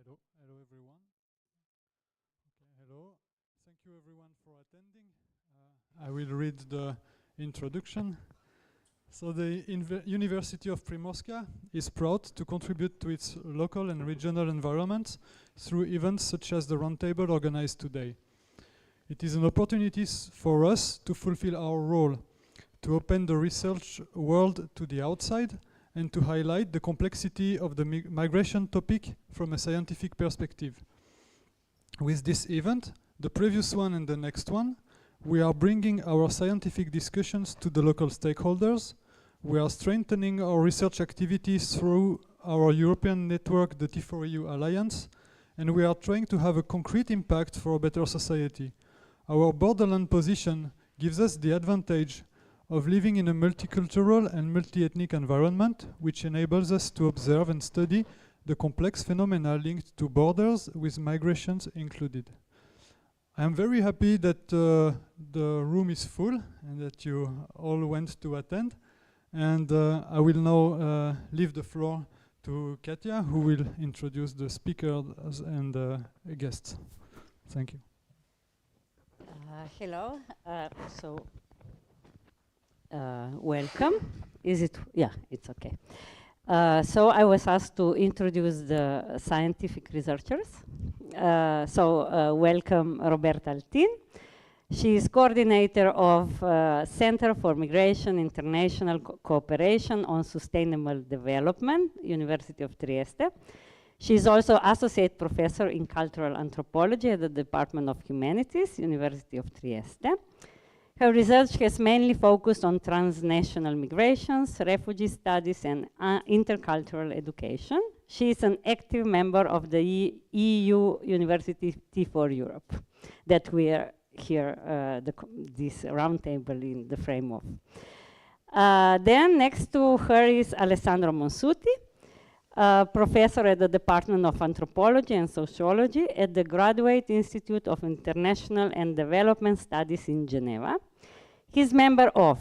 Hello everyone. Okay, hello. Thank you everyone for attending. I will read the introduction. So the University of Primorska is proud to contribute to its local and regional environment through events such as the roundtable organized today. It is an opportunity for us to fulfill our role, to open the research world to the outside and to highlight the complexity of the migration topic from a scientific perspective. With this event, the previous one and the next one, we are bringing our scientific discussions to the local stakeholders. We are strengthening our research activities through our European network, the T4EU Alliance, and we are trying to have a concrete impact for a better society. Our borderland position gives us the advantage of living in a multicultural and multi-ethnic environment, which enables us to observe and study the complex phenomena linked to borders, with migrations included. I am very happy that the room is full and that you all went to attend. And I will now leave the floor to Katja, who will introduce the speakers and guests. Thank you. Hello. Welcome. Is it? Yeah, it's okay. So I was asked to introduce the scientific researchers. Welcome Roberta Altin. She is coordinator of Center for Migration International Cooperation on Sustainable Development, University of Trieste. She is also associate professor in cultural anthropology at the Department of Humanities, University of Trieste. Her research has mainly focused on transnational migrations, refugee studies, and intercultural education. She is an active member of the EU University T4 Europe that we are here, this roundtable in the frame of. Then next to her is Alessandro Monsuti, professor at the Department of Anthropology and Sociology at the Graduate Institute of International and Development Studies in Geneva. He's member of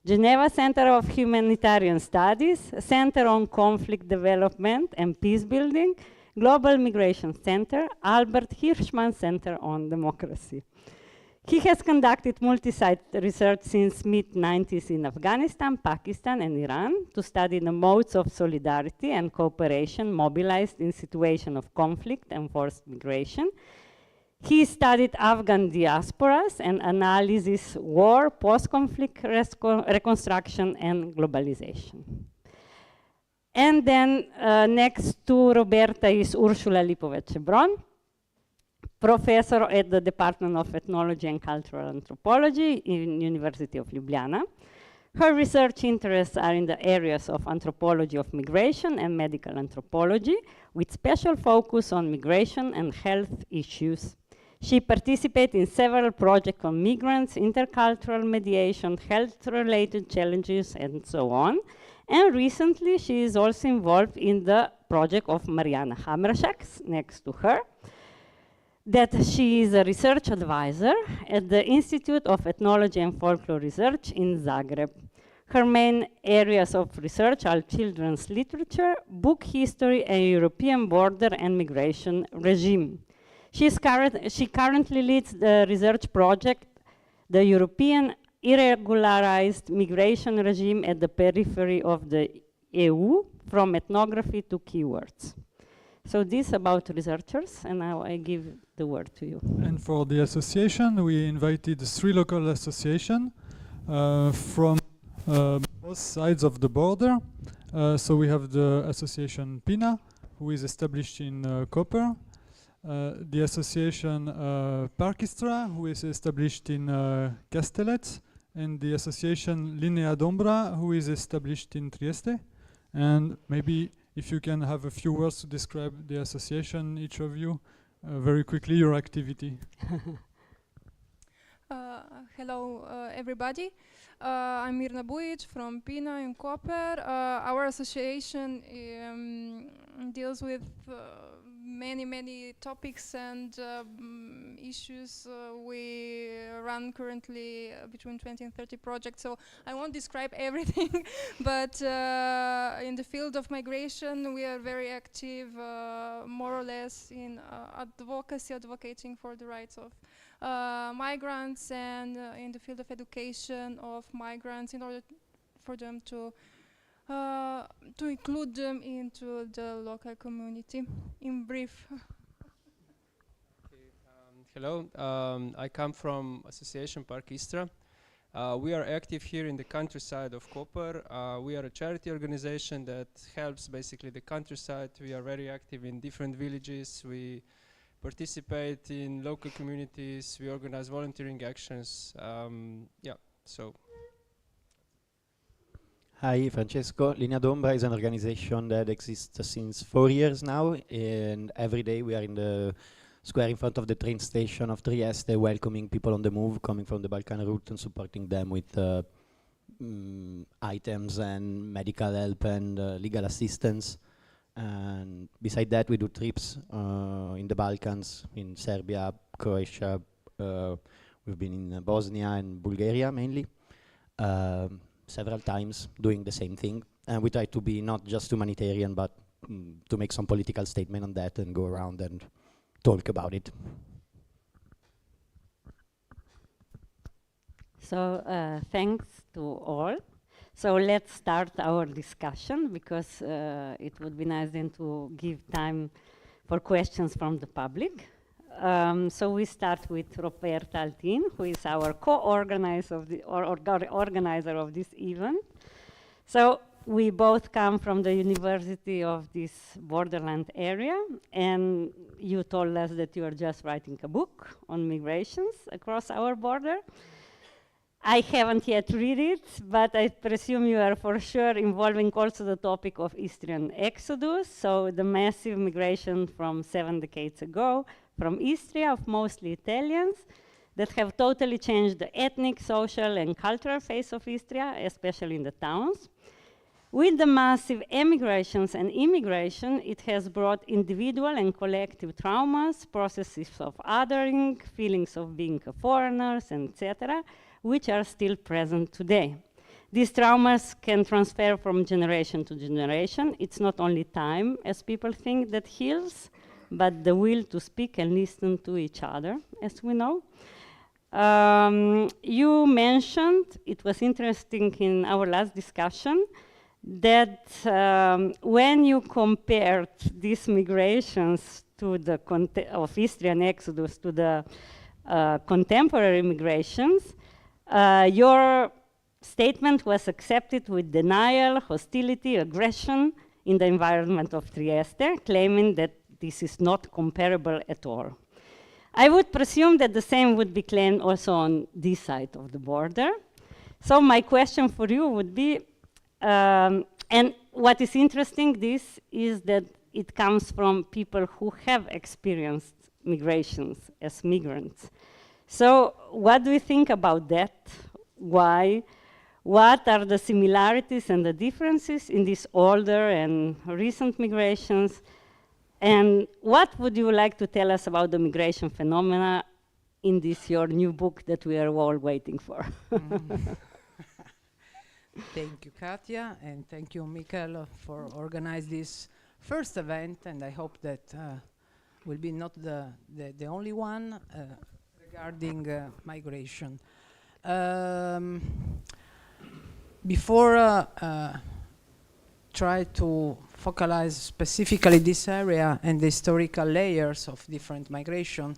Geneva Center of Humanitarian Studies, Center on Conflict Development and Peace Building, Global Migration Center, Albert Hirschman Center on Democracy. He has conducted multi-site research since mid-90s in Afghanistan, Pakistan, and Iran to study the modes of solidarity and cooperation mobilized in situations of conflict and forced migration. He studied Afghan diasporas and analyzes war, post-conflict reconstruction, and globalization. And then next to Roberta is Ursula Lipovec-Hebron, professor at the Department of Ethnology and Cultural Anthropology in University of Ljubljana. Her research interests are in the areas of anthropology of migration and medical anthropology, with special focus on migration and health issues. She participates in several projects on migrants, intercultural mediation, health-related challenges, and so on. And recently, she is also involved in the project of Mariana Hamrashak, next to her, that she is a research advisor at the Institute of Ethnology and Folklore Research in Zagreb. Her main areas of research are children's literature, book history, and European border and migration regime. She currently leads the research project, the European Irregularized Migration Regime at the Periphery of the EU, from ethnography to keywords. So this about researchers, and now I give the word to you. And for the association, we invited 3 local associations from both sides of the border. So we have the association PINA, who is established in Koper, the association Parkistra, who is established in Castellet, and the association Linea d'Ombra, who is established in Trieste. And maybe if you can have a few words to describe the association, each of you, very quickly, your activity. Hello, everybody. I'm Mirna Bujic from PINA in Koper. Our association deals with many topics and issues. We run currently between 20 and 30 projects, so I won't describe everything, but in the field of migration, we are very active, more or less in advocating for the rights of migrants, and in the field of education of migrants in order for them to include them into the local community. In brief. Hello, I come from Association Park Istra. We are active here in the countryside of Koper. We are a charity organization that helps basically the countryside. We are very active in different villages. We participate in local communities. We organize volunteering actions. Yeah, so. Hi, Francesco. Linea d'Ombra is an organization that exists since 4 years now, and every day we are in the square in front of the train station of Trieste, welcoming people on the move coming from the Balkan route and supporting them with items and medical help and legal assistance. And beside that, we do trips in the Balkans, in Serbia, Croatia. We've been in Bosnia and Bulgaria mainly. Several times doing the same thing, and we try to be not just humanitarian but to make some political statement on that and go around and talk about it. So thanks to all. So let's start our discussion, because it would be nice then to give time for questions from the public. So we start with Roberta Altin, who is our co-organizer of the organizer of this event. So we both come from the university of this borderland area, and you told us that you are just writing a book on migrations across our border. I haven't yet read it, but I presume you are for sure involving also the topic of Istrian exodus, so the massive migration from 7 decades ago from Istria of mostly Italians that have totally changed the ethnic, social, and cultural face of Istria, especially in the towns. With the massive emigrations and immigration, it has brought individual and collective traumas, processes of othering, feelings of being a foreigner, etc., which are still present today. These traumas can transfer from generation to generation. It's not only time, as people think, that heals, but the will to speak and listen to each other, as we know. You mentioned, it was interesting in our last discussion, that when you compared these migrations to the of Istrian exodus to the contemporary migrations, your statement was accepted with denial, hostility, aggression in the environment of Trieste, claiming that this is not comparable at all. I would presume that the same would be claimed also on this side of the border. So my question for you would be, and what is interesting this is that it comes from people who have experienced migrations as migrants. So what do you think about that? Why? What are the similarities and the differences in these older and recent migrations? And what would you like to tell us about the migration phenomena in this your new book that we are all waiting for? Thank you, Katja, and thank you, Michaël, for organizing this first event, and I hope that will be not the only one regarding migration. Before try to focalize specifically this area and the historical layers of different migration,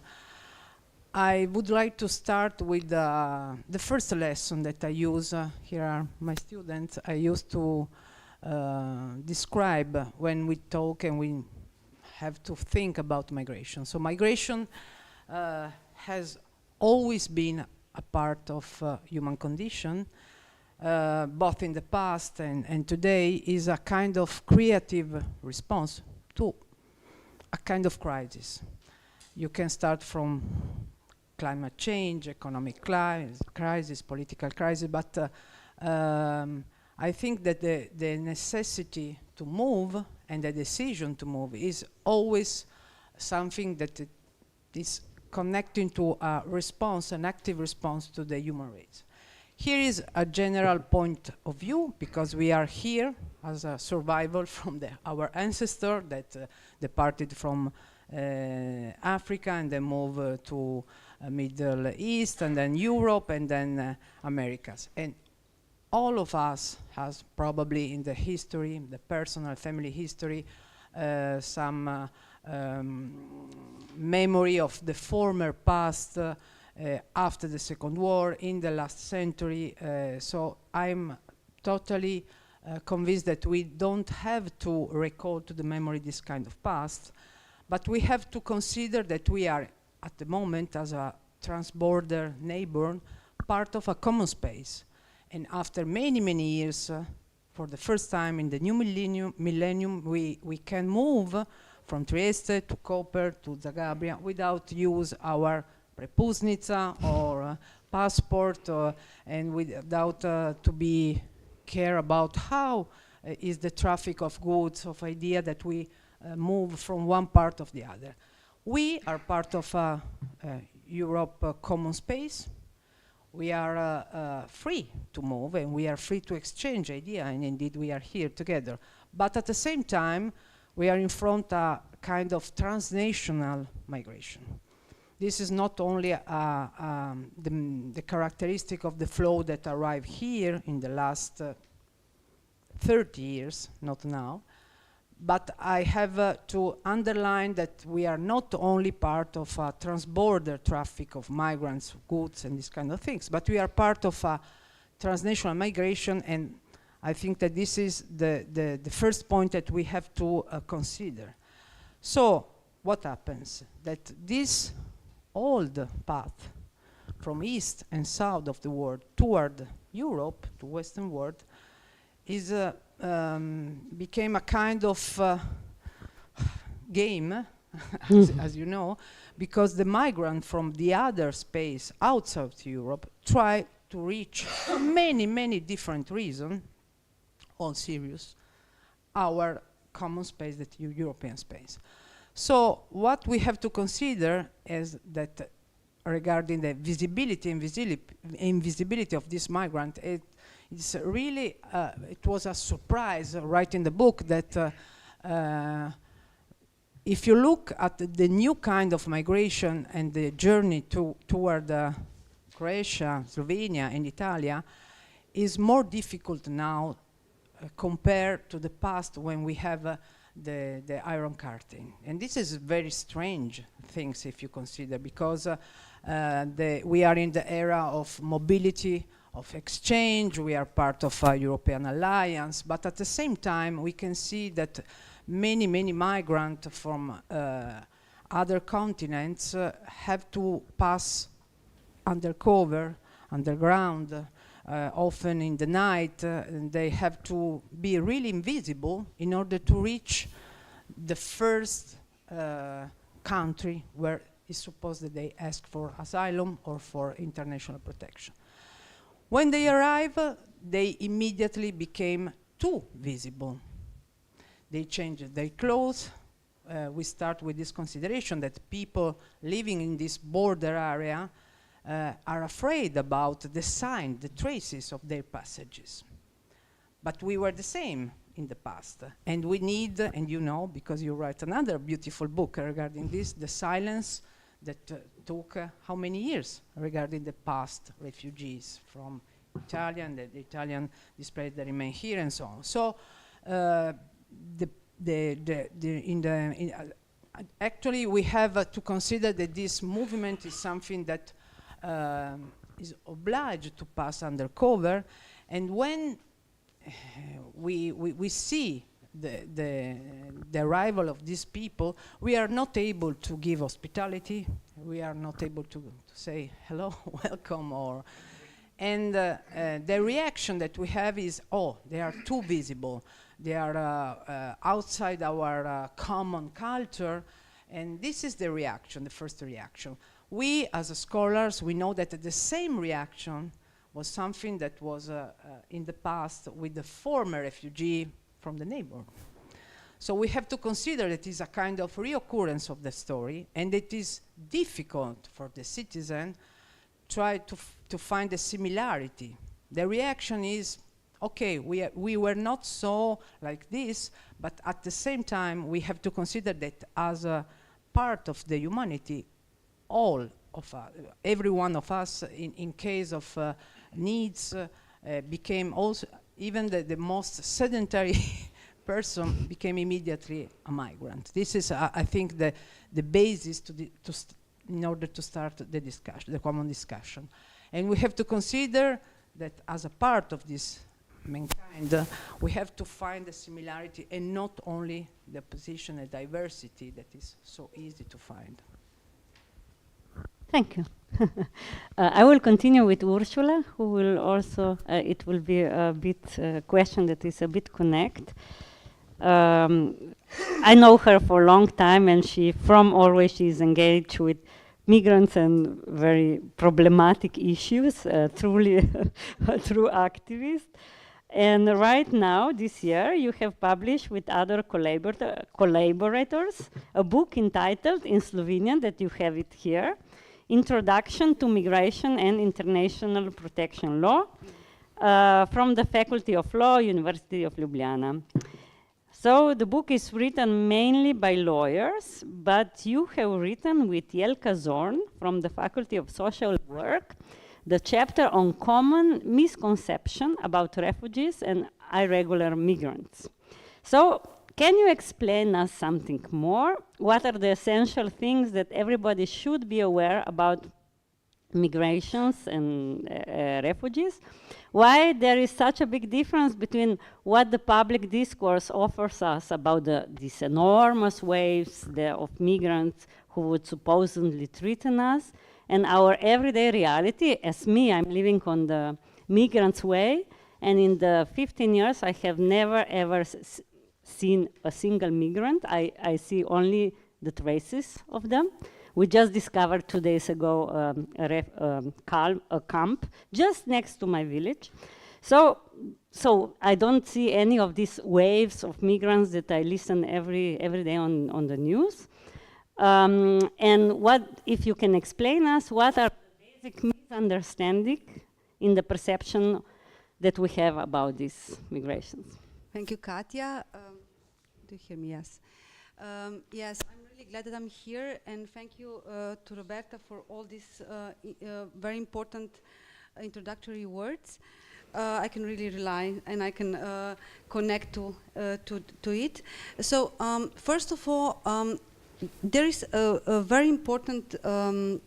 I would like to start with the first lesson that I use. Here are my students. I used to describe when we talk and we have to think about migration. So migration has always been a part of human condition, both in the past and today, is a kind of creative response to a kind of crisis. You can start from climate change, economic crisis, political crisis, but I think that the necessity to move and the decision to move is always something that is connecting to a response, an active response to the human race. Here is a general point of view, because we are here as a survival from our ancestor that departed from Africa and then moved to Middle East and then Europe and then Americas. And all of us has probably in the history, the personal family history, some memory of the former past after the Second War, in the last century. So I'm totally convinced that we don't have to recall to the memory this kind of past, but we have to consider that we are, at the moment, as a transborder neighbor, part of a common space. And after many, many years, for the first time in the new millennium, we can move from Trieste to Koper to Zagabria without use our prepusnica or passport, and without to be care about how is the traffic of goods, of idea that we move from one part of the other. We are part of Europe common space. We are free to move and we are free to exchange idea, and indeed we are here together. But at the same time, we are in front of a kind of transnational migration. This is not only the characteristic of the flow that arrived here in the last 30 years, not now, but I have to underline that we are not only part of a transborder traffic of migrants, goods, and these kind of things, but we are part of a transnational migration, and I think that this is the first point that we have to consider. So, what happens? That this old path from east and south of the world toward Europe, to Western world, is became a kind of game, as you know, because the migrant from the other space outside Europe try to reach, for many, many different reasons, all serious, our common space, that European space. So what we have to consider is that regarding the visibility and invisibility of this migrant, it's really, it was a surprise right in the book that if you look at the new kind of migration and the journey toward Croatia, Slovenia and Italia is more difficult now compared to the past when we have the iron curtain. And this is very strange things if you consider, because we are in the era of mobility, of exchange, we are part of a European alliance, but at the same time we can see that many, many migrants from other continents have to pass undercover, underground, often in the night, and they have to be really invisible in order to reach the first country where it's supposed that they ask for asylum or for international protection. When they arrive, they immediately became too visible. They changed their clothes. We start with this consideration that people living in this border area are afraid about the sign, the traces of their passages. But we were the same in the past. And we need, and you know, because you write another beautiful book regarding this, the silence that took how many years regarding the past refugees from Italy, and the Italian displaced that remain here and so on. So actually we have to consider that this movement is something that is obliged to pass undercover, and when we see the arrival of these people, we are not able to give hospitality, we are not able to say hello, welcome, or and the reaction that we have is, oh, they are too visible, they are outside our common culture, and this is the reaction, the first reaction. We, as scholars, we know that the same reaction was something that was in the past with the former refugee from the neighborhood. So we have to consider that it is a kind of reoccurrence of the story, and it is difficult for the citizen try to find a similarity. The reaction is, okay, we were not so like this, but at the same time, we have to consider that as a part of the humanity, all of us, every one of us, in case of needs, became also, even the most sedentary person became immediately a migrant. This is, I think, the basis in order to start the discussion, the common discussion. And we have to consider that as a part of this mankind, we have to find a similarity and not only the position and diversity that is so easy to find. Thank you. I will continue with Ursula, who will also, it will be a bit question that is a bit connect. I know her for a long time, and from always she's engaged with migrants and very problematic issues, truly a true activist. And right now, this year, you have published with other collaborators a book entitled, in Slovenian, that you have it here, Introduction to Migration and International Protection Law, from the Faculty of Law, University of Ljubljana. So the book is written mainly by lawyers, but you have written with Jelka Zorn from the Faculty of Social Work the chapter on common misconception about refugees and irregular migrants. So can you explain us something more? What are the essential things that everybody should be aware about migrations and refugees? Why there is such a big difference between what the public discourse offers us about these enormous waves of migrants who would supposedly threaten us, and our everyday reality? As me, I'm living on the migrants' way, and in the 15 years I have never ever seen a single migrant. I see only the traces of them. We just discovered 2 days ago a camp just next to my village. So I don't see any of these waves of migrants that I listen every day on the news. And what, if you can explain us, what are the basic misunderstandings in the perception that we have about these migrations? Thank you, Katja. Do you hear me? Yes. Yes, I'm really glad that I'm here, and thank you to Roberta for all these very important introductory words. I can really rely and I can connect to it. So first of all, there is a very important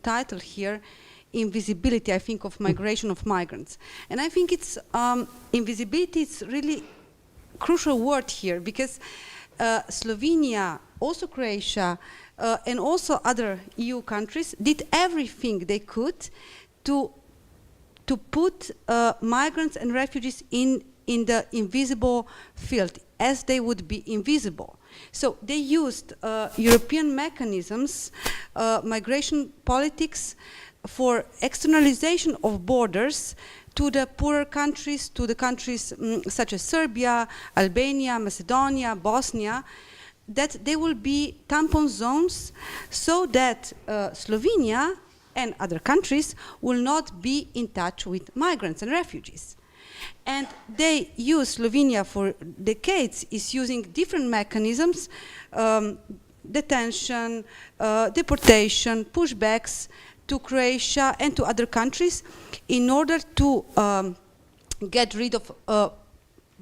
title here, invisibility, I think, of migration of migrants. And I think it's invisibility is really crucial word here, because Slovenia, also Croatia, and also other EU countries did everything they could to put migrants and refugees in the invisible field, as they would be invisible. So they used European mechanisms, migration politics, for externalization of borders to the poorer countries, to the countries such as Serbia, Albania, Macedonia, Bosnia, that they will be tampon zones, so that Slovenia and other countries will not be in touch with migrants and refugees. And they use, Slovenia for decades is using different mechanisms, detention, deportation, pushbacks to Croatia and to other countries, in order to get rid of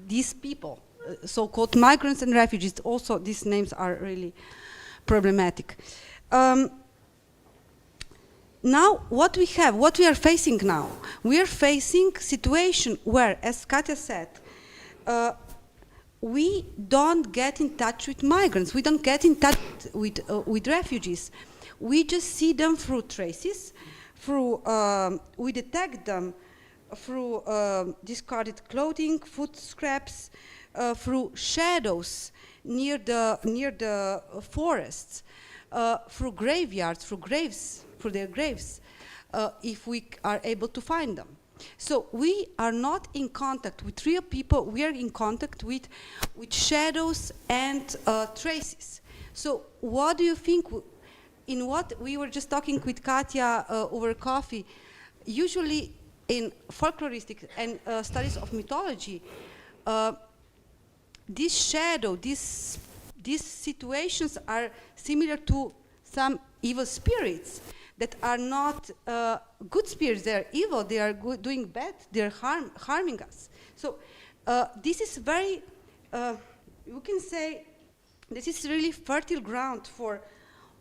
these people, so-called migrants and refugees. Also, these names are really problematic. Now, what we are facing now, we are facing a situation where, as Katja said, we don't get in touch with migrants, we don't get in touch with refugees. We just see them through traces, we detect them through discarded clothing, food scraps, through shadows near the forests, through graveyards, through their graves, if we are able to find them. So we are not in contact with real people, we are in contact with shadows and traces. So what do you think, in what we were just talking with Katja over coffee, usually in folkloristic and studies of mythology, this shadow, these situations are similar to some evil spirits that are not good spirits. They are evil, they are doing bad, they are harming us. So this is very, you can say, this is really fertile ground for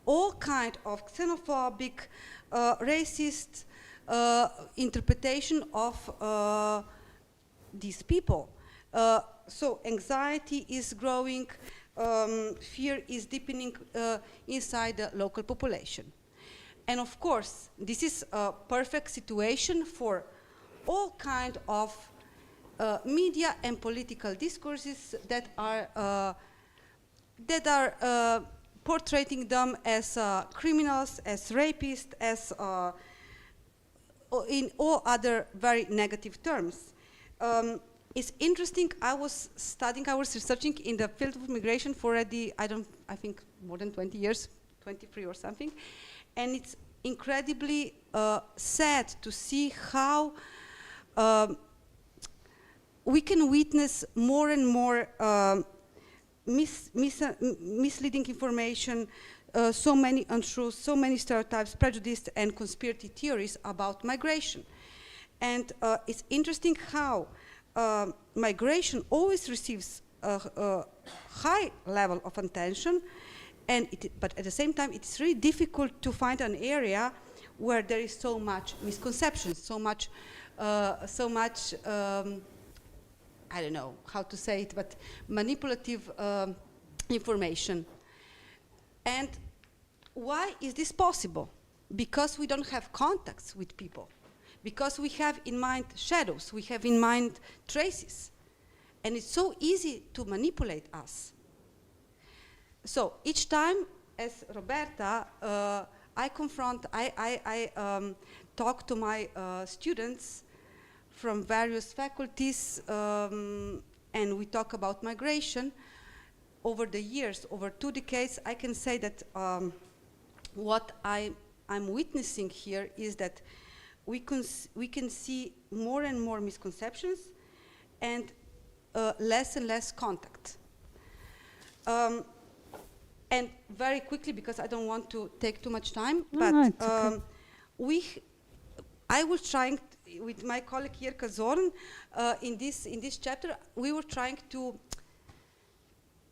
all kind of xenophobic, racist interpretation of these people. So anxiety is growing, fear is deepening inside the local population. And of course, this is a perfect situation for all kind of media and political discourses that are portraying them as criminals, as rapists, as in all other very negative terms. It's interesting, I was researching in the field of migration for already, I think more than 20 years, 23 or something, and it's incredibly sad to see how we can witness more and more misleading information, so many untruths, so many stereotypes, prejudice, and conspiracy theories about migration. And it's interesting how migration always receives a high level of attention, but at the same time, it's really difficult to find an area where there is so much misconception, so much, I don't know how to say it, but manipulative information. And why is this possible? Because we don't have contacts with people. Because we have in mind shadows, we have in mind traces. And it's so easy to manipulate us. So each time, as Roberta, I talk to my students from various faculties, and we talk about migration. Over the years, over 2 decades, I can say that what I'm witnessing here is that we can see more and more misconceptions and less and less contact. And very quickly, because I don't want to take too much time, but okay. I was trying with my colleague Jirka Zorn in this chapter, we were trying to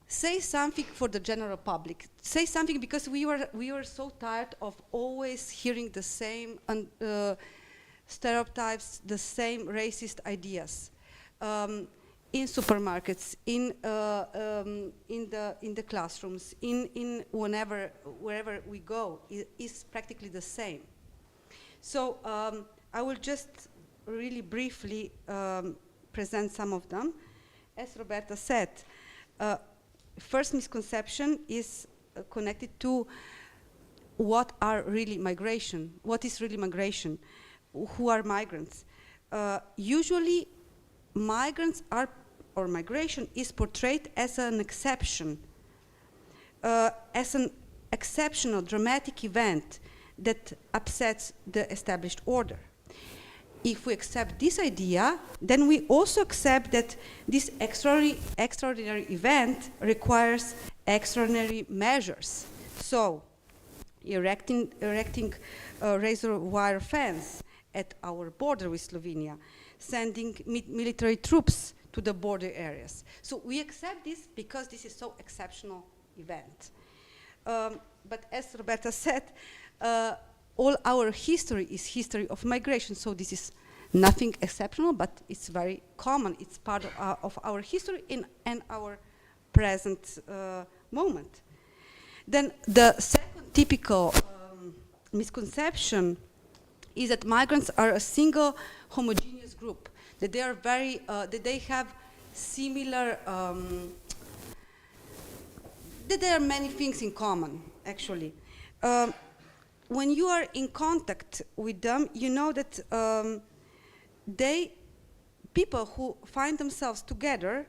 say something for the general public. Say something because we were so tired of always hearing the same stereotypes, the same racist ideas in supermarkets, in the classrooms, in wherever we go, is practically the same. So I will just really briefly present some of them. As Roberta said, first misconception is connected to what are really migration, what is really migration, who are migrants. Usually migrants are, or migration is portrayed as an exception, as an exceptional dramatic event that upsets the established order. If we accept this idea, then we also accept that this extraordinary event requires extraordinary measures. So, erecting a razor wire fence at our border with Slovenia, sending military troops to the border areas. So we accept this because this is so exceptional event. But as Roberta said, all our history is history of migration, so this is nothing exceptional, but it's very common. It's part of our history and our present moment. Then the second typical misconception is that migrants are a single homogeneous group, that they are very, that they have similar, that there are many things in common, actually. When you are in contact with them, you know that people who find themselves together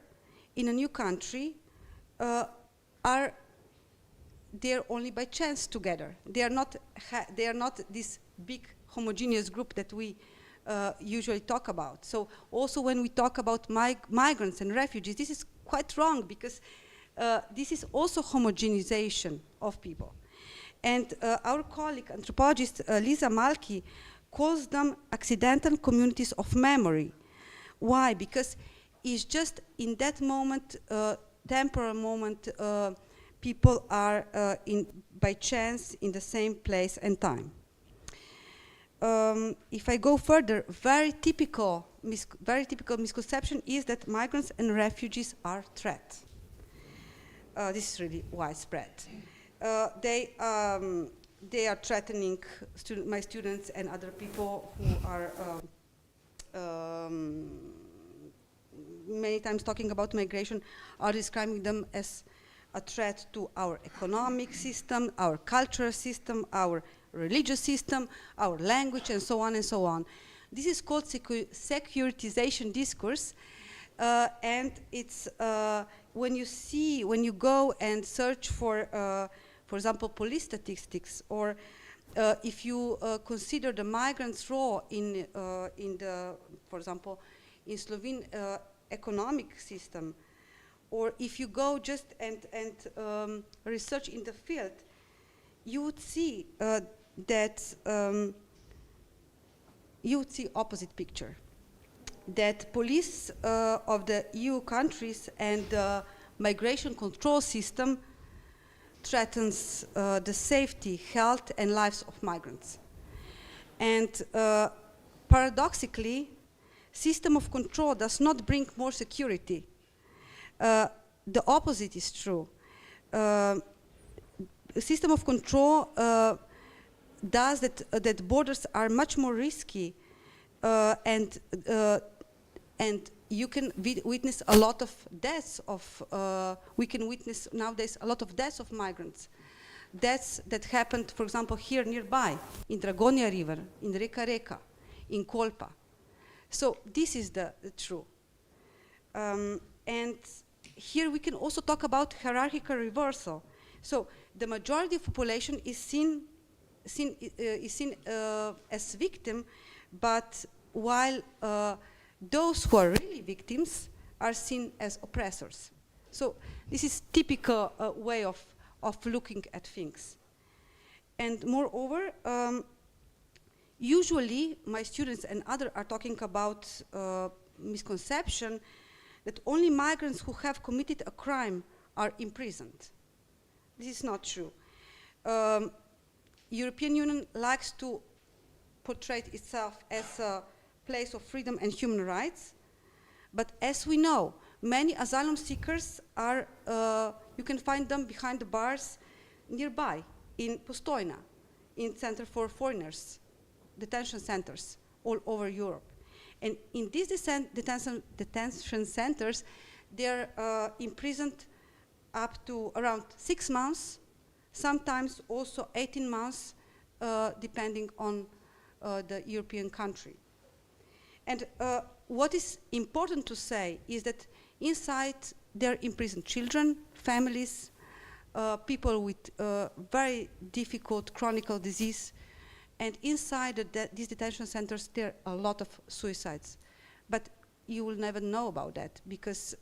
in a new country are there only by chance together. They are not this big homogeneous group that we usually talk about. So also when we talk about migrants and refugees, this is quite wrong, because this is also homogenization of people. And our colleague, anthropologist Lisa Malki, calls them accidental communities of memory. Why? Because it's just in that moment, temporal moment, people are by chance in the same place and time. If I go further, very typical misconception is that migrants and refugees are threat. This is really widespread. They are threatening my students and other people who are many times talking about migration, are describing them as a threat to our economic system, our cultural system, our religious system, our language, and so on and so on. This is called securitization discourse, and it's when you go and search for example, police statistics, or if you consider the migrants' role in the, for example, in Slovene economic system, or if you go just and research in the field, you would see that you would see opposite picture. That police of the EU countries and the migration control system threatens the safety, health, and lives of migrants. And paradoxically, system of control does not bring more security. The opposite is true. System of control does that borders are much more risky, and you can witness a lot of deaths of, we can witness nowadays a lot of deaths of migrants. Deaths that happened, for example, here nearby, in Dragonja River, in Reka Reka, in Kolpa. So this is the true. And here we can also talk about hierarchical reversal. So the majority of population is seen as victim, but while those who are really victims are seen as oppressors. So this is typical way of looking at things. And moreover, usually my students and others are talking about misconception that only migrants who have committed a crime are imprisoned. This is not true. European Union likes to portray itself as a place of freedom and human rights, but as we know, many asylum seekers are, you can find them behind the bars nearby, in Postojna, in Center for Foreigners, detention centers all over Europe. And in these detention centers, they're imprisoned up to around 6 months, sometimes also 18 months, depending on the European country. And what is important to say is that inside there are imprisoned children, families, people with very difficult chronic disease, and inside these detention centers there are a lot of suicides. But you will never know about that because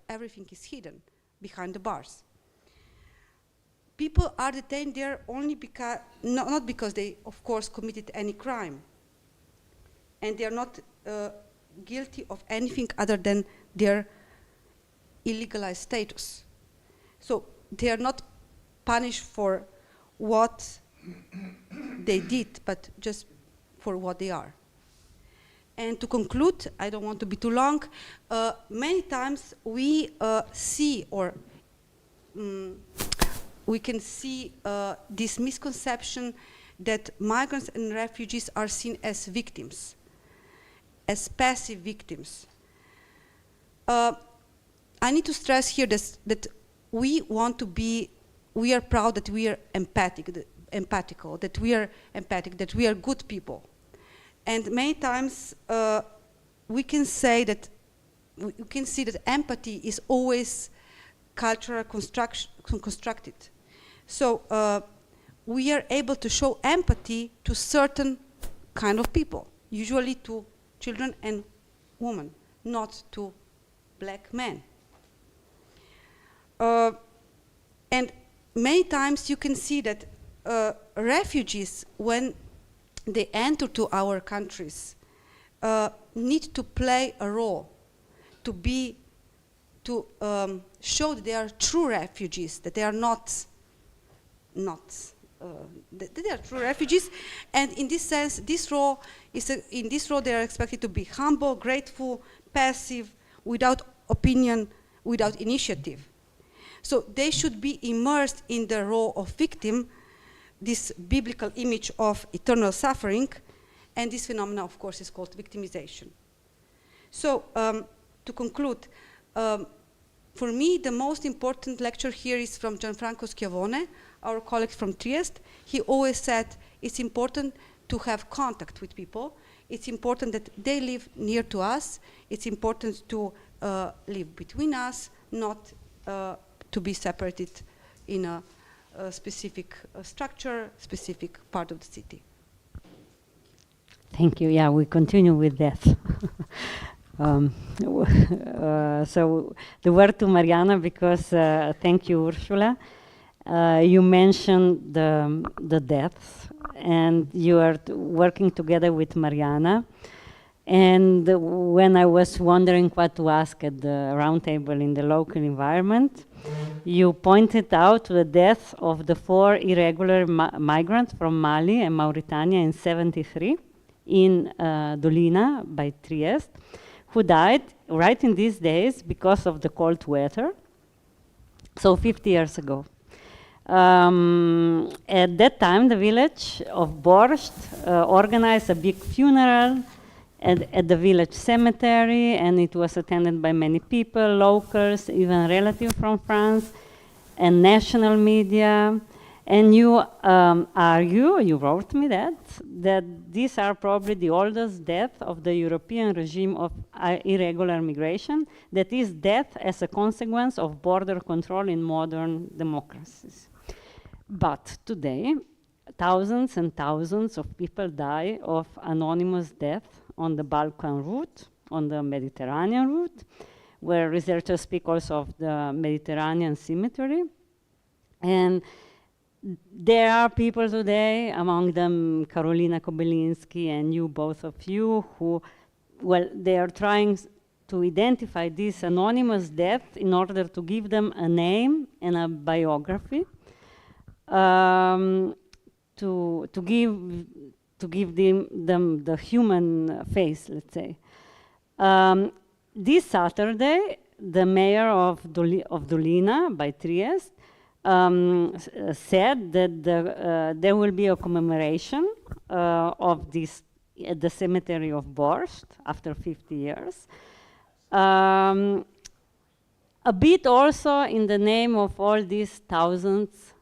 everything is hidden behind the bars. People are detained there only because, not because they, of course, committed any crime. And they are not guilty of anything other than their illegalized status. So they are not punished for what they did, but just for what they are. And to conclude, I don't want to be too long, many times we see, or we can see this misconception that migrants and refugees are seen as victims, as passive victims. I need to stress here that we want to be, we are proud that we are empathic, that we are empathic, that we are good people. And many times we can say that we can see that empathy is always cultural constructed. So we are able to show empathy to certain kind of people, usually to children and women, not to black men. And many times you can see that refugees, when they enter to our countries, need to play a role, to show that they are true refugees, that they are not that they are true refugees, and in this sense, in this role they are expected to be humble, grateful, passive, without opinion, without initiative. So they should be immersed in the role of victim, this biblical image of eternal suffering, and this phenomenon, of course, is called victimization. So, to conclude, for me, the most important lecture here is from Gianfranco Schiavone, our colleague from Trieste. He always said it's important to have contact with people. It's important that they live near to us. It's important to live between us, not to be separated in a specific structure, specific part of the city. Thank you. Yeah, we continue with that. So the word to Mariana, because thank you, Ursula. You mentioned the deaths, and you are working together with Mariana. And when I was wondering what to ask at the roundtable in the local environment, you pointed out the death of the 4 irregular migrants from Mali and Mauritania in '73 in Dolina by Trieste, who died right in these days because of the cold weather, so 50 years ago. At that time, the village of Borscht organized a big funeral at the village cemetery, and it was attended by many people, locals, even relatives from France, and national media. And you argue, you wrote me that these are probably the oldest death of the European regime of irregular migration, that is death as a consequence of border control in modern democracies. But today, thousands and thousands of people die of anonymous death on the Balkan route, on the Mediterranean route, where researchers speak also of the Mediterranean cemetery. And there are people today, among them Karolina Kobylinski and you, both of you, who, well, they are trying to identify this anonymous death in order to give them a name and a biography, to give them the human face, let's say. This Saturday, the mayor of Dolina by Trieste said that there will be a commemoration of this at the cemetery of Borscht after 50 years. A bit also in the name of all these thousands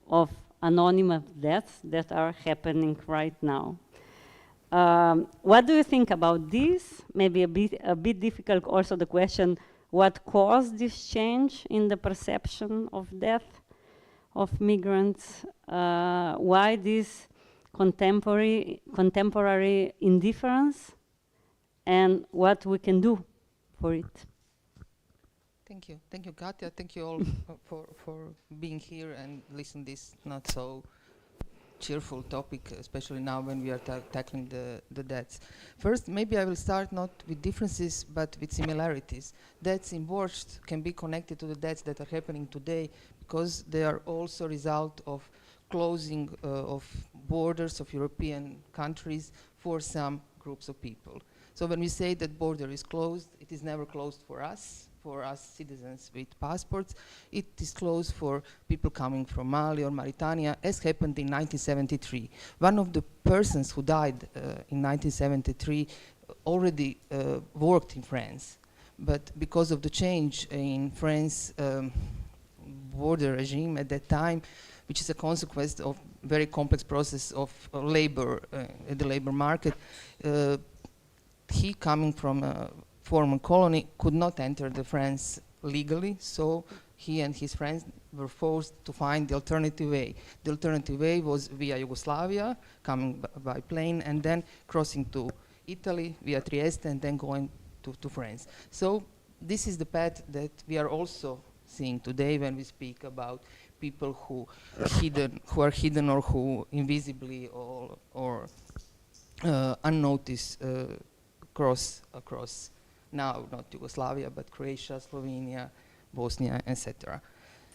of anonymous deaths that are happening right now. What do you think about this? Maybe a bit difficult also the question, what caused this change in the perception of death of migrants? Why this contemporary indifference, and what we can do for it? Thank you, Katja. Thank you all for being here and listening this not so cheerful topic, especially now when we are tackling the deaths. First, maybe I will start not with differences, but with similarities. Deaths in Borscht can be connected to the deaths that are happening today, because they are also a result of closing of borders of European countries for some groups of people. So when we say that border is closed, it is never closed for us citizens with passports. It is closed for people coming from Mali or Mauritania, as happened in 1973. One of the persons who died in 1973 already worked in France, but because of the change in France border regime at that time, which is a consequence of very complex process of labor at the labor market. He, coming from a former colony, could not enter the France legally, so he and his friends were forced to find the alternative way. The alternative way was via Yugoslavia, coming by plane, and then crossing to Italy via Trieste, and then going to France. So this is the path that we are also seeing today when we speak about people who are hidden or who invisibly or unnoticed across now not Yugoslavia but Croatia, Slovenia, Bosnia, etc.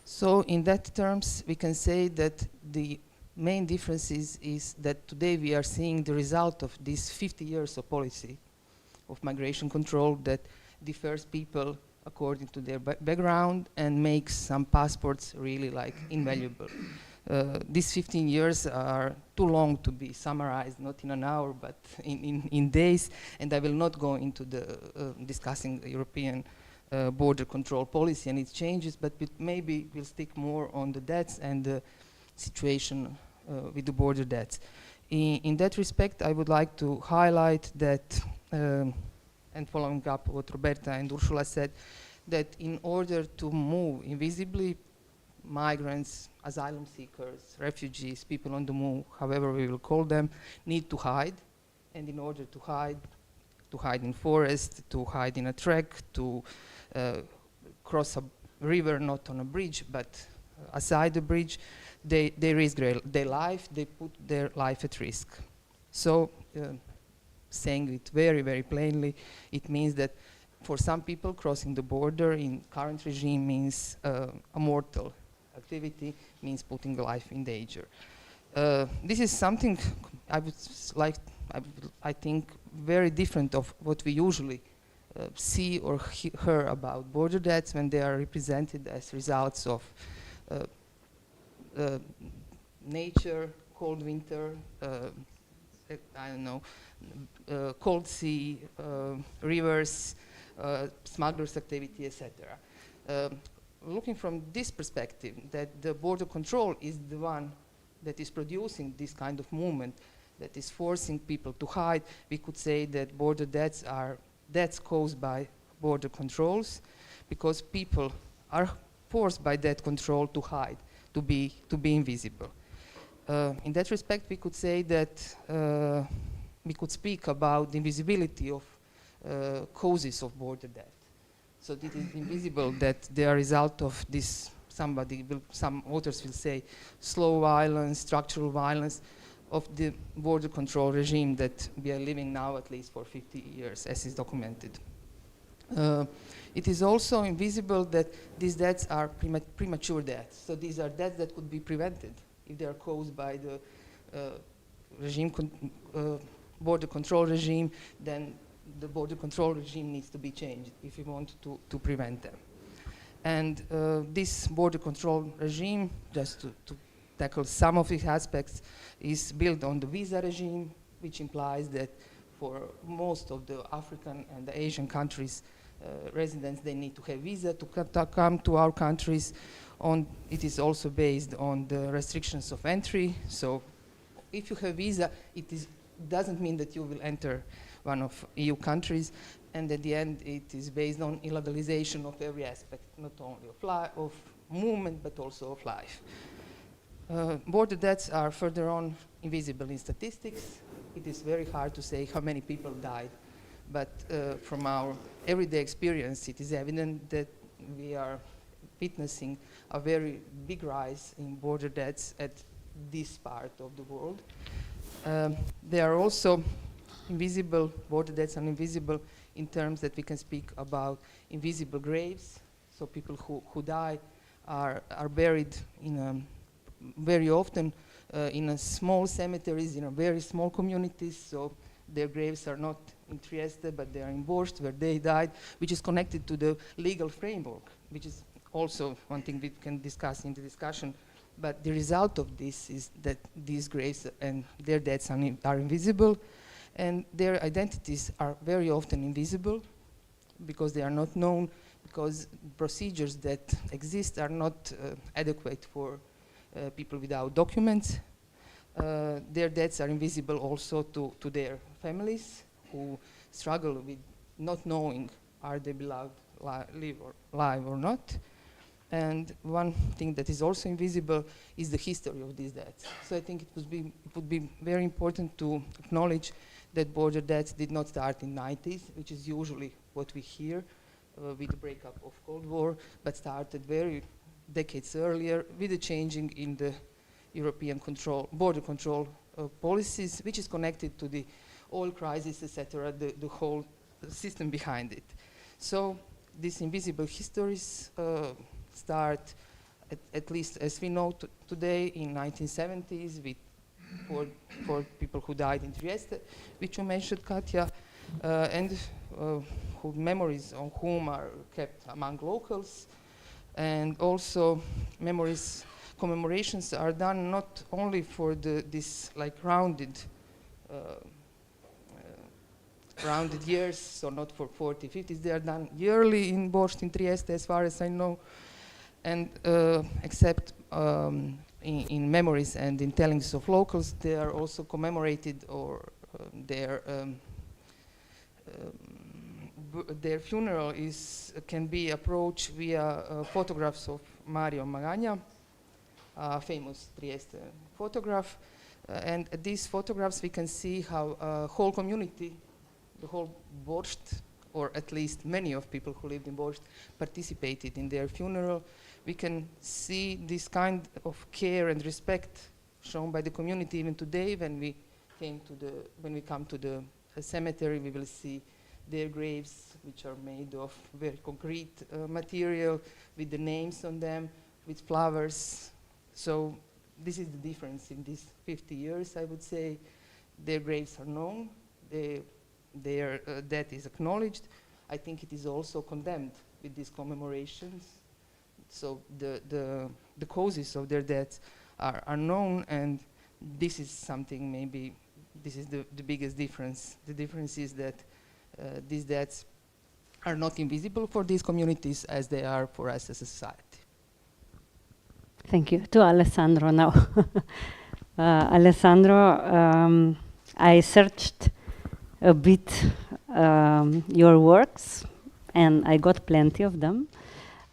So in that terms, we can say that the main difference is that today we are seeing the result of these 50 years of policy of migration control that differs people according to their background and makes some passports really like invaluable. These 15 years are too long to be summarized, not in an hour, but in days, and I will not go into the discussing the European border control policy and its changes, but maybe we'll stick more on the deaths and the situation with the border deaths. In that respect, I would like to highlight that, and following up what Roberta and Ursula said, that in order to move invisibly, migrants, asylum seekers, refugees, people on the move, however we will call them, need to hide. And in order to hide in forest, to hide in a trek, to cross a river, not on a bridge, but aside the bridge, they risk their life, they put their life at risk. So, saying it very, very plainly, it means that for some people, crossing the border in current regime means a mortal activity, means putting life in danger. This is something I think, very different of what we usually see or hear about border deaths when they are represented as results of nature, cold winter, I don't know, cold sea, rivers, smugglers' activity, etc. Looking from this perspective, that the border control is the one that is producing this kind of movement, that is forcing people to hide, we could say that border deaths are deaths caused by border controls, because people are forced by that control to hide, to be invisible. In that respect, we could say that we could speak about the invisibility of causes of border death. So it is invisible that they are a result of this, some authors will say, slow violence, structural violence of the border control regime that we are living now at least for 50 years, as is documented. It is also invisible that these deaths are premature deaths. So these are deaths that could be prevented if they are caused by the border control regime, then the border control regime needs to be changed if we want to prevent them. And this border control regime, just to tackle some of its aspects, is built on the visa regime, which implies that for most of the African and the Asian countries, residents, they need to have visa to come to our countries. It is also based on the restrictions of entry. So if you have visa, it doesn't mean that you will enter one of EU countries, and at the end it is based on illegalization of every aspect, not only of movement but also of life. Border deaths are further on invisible in statistics. It is very hard to say how many people died, but from our everyday experience it is evident that we are witnessing a very big rise in border deaths at this part of the world. They are also invisible, border deaths are invisible in terms that we can speak about invisible graves. So people who die are buried in very often in a small cemeteries, in a very small communities. So their graves are not in Trieste, but they are in Borst, where they died, which is connected to the legal framework, which is also one thing we can discuss in the discussion. But the result of this is that these graves and their deaths are invisible, and their identities are very often invisible because they are not known, because procedures that exist are not adequate for people without documents. Their deaths are invisible also to their families, who struggle with not knowing are they beloved alive or not. And one thing that is also invisible is the history of these deaths. So I think it would be very important to acknowledge that border deaths did not start in 90s, which is usually what we hear with the breakup of Cold War, but started very decades earlier with the changing in the European border control policies, which is connected to the oil crisis, etc., the whole system behind it. So these invisible histories start, at least as we know today, in 1970s with four people who died in Trieste, which you mentioned, Katja, and who memories on whom are kept among locals. And also commemorations are done not only for this like rounded years, so not for 40, 50s, they are done yearly in Borst in Trieste, as far as I know. And except in memories and in tellings of locals, they are also commemorated, or their funeral can be approached via photographs of Mario Magagna, a famous Trieste photograph. And at these photographs we can see how whole community, the whole Borst, or at least many of people who lived in Borst, participated in their funeral. We can see this kind of care and respect shown by the community even today. When we come to the cemetery, we will see their graves, which are made of very concrete material, with the names on them, with flowers. So this is the difference in these 50 years, I would say. Their graves are known, their death is acknowledged. I think it is also condemned with these commemorations. So the causes of their deaths are known, and this is something, maybe this is the biggest difference. The difference is that these deaths are not invisible for these communities as they are for us as a society. Thank you. To Alessandro now. Alessandro, I searched a bit your works, and I got plenty of them.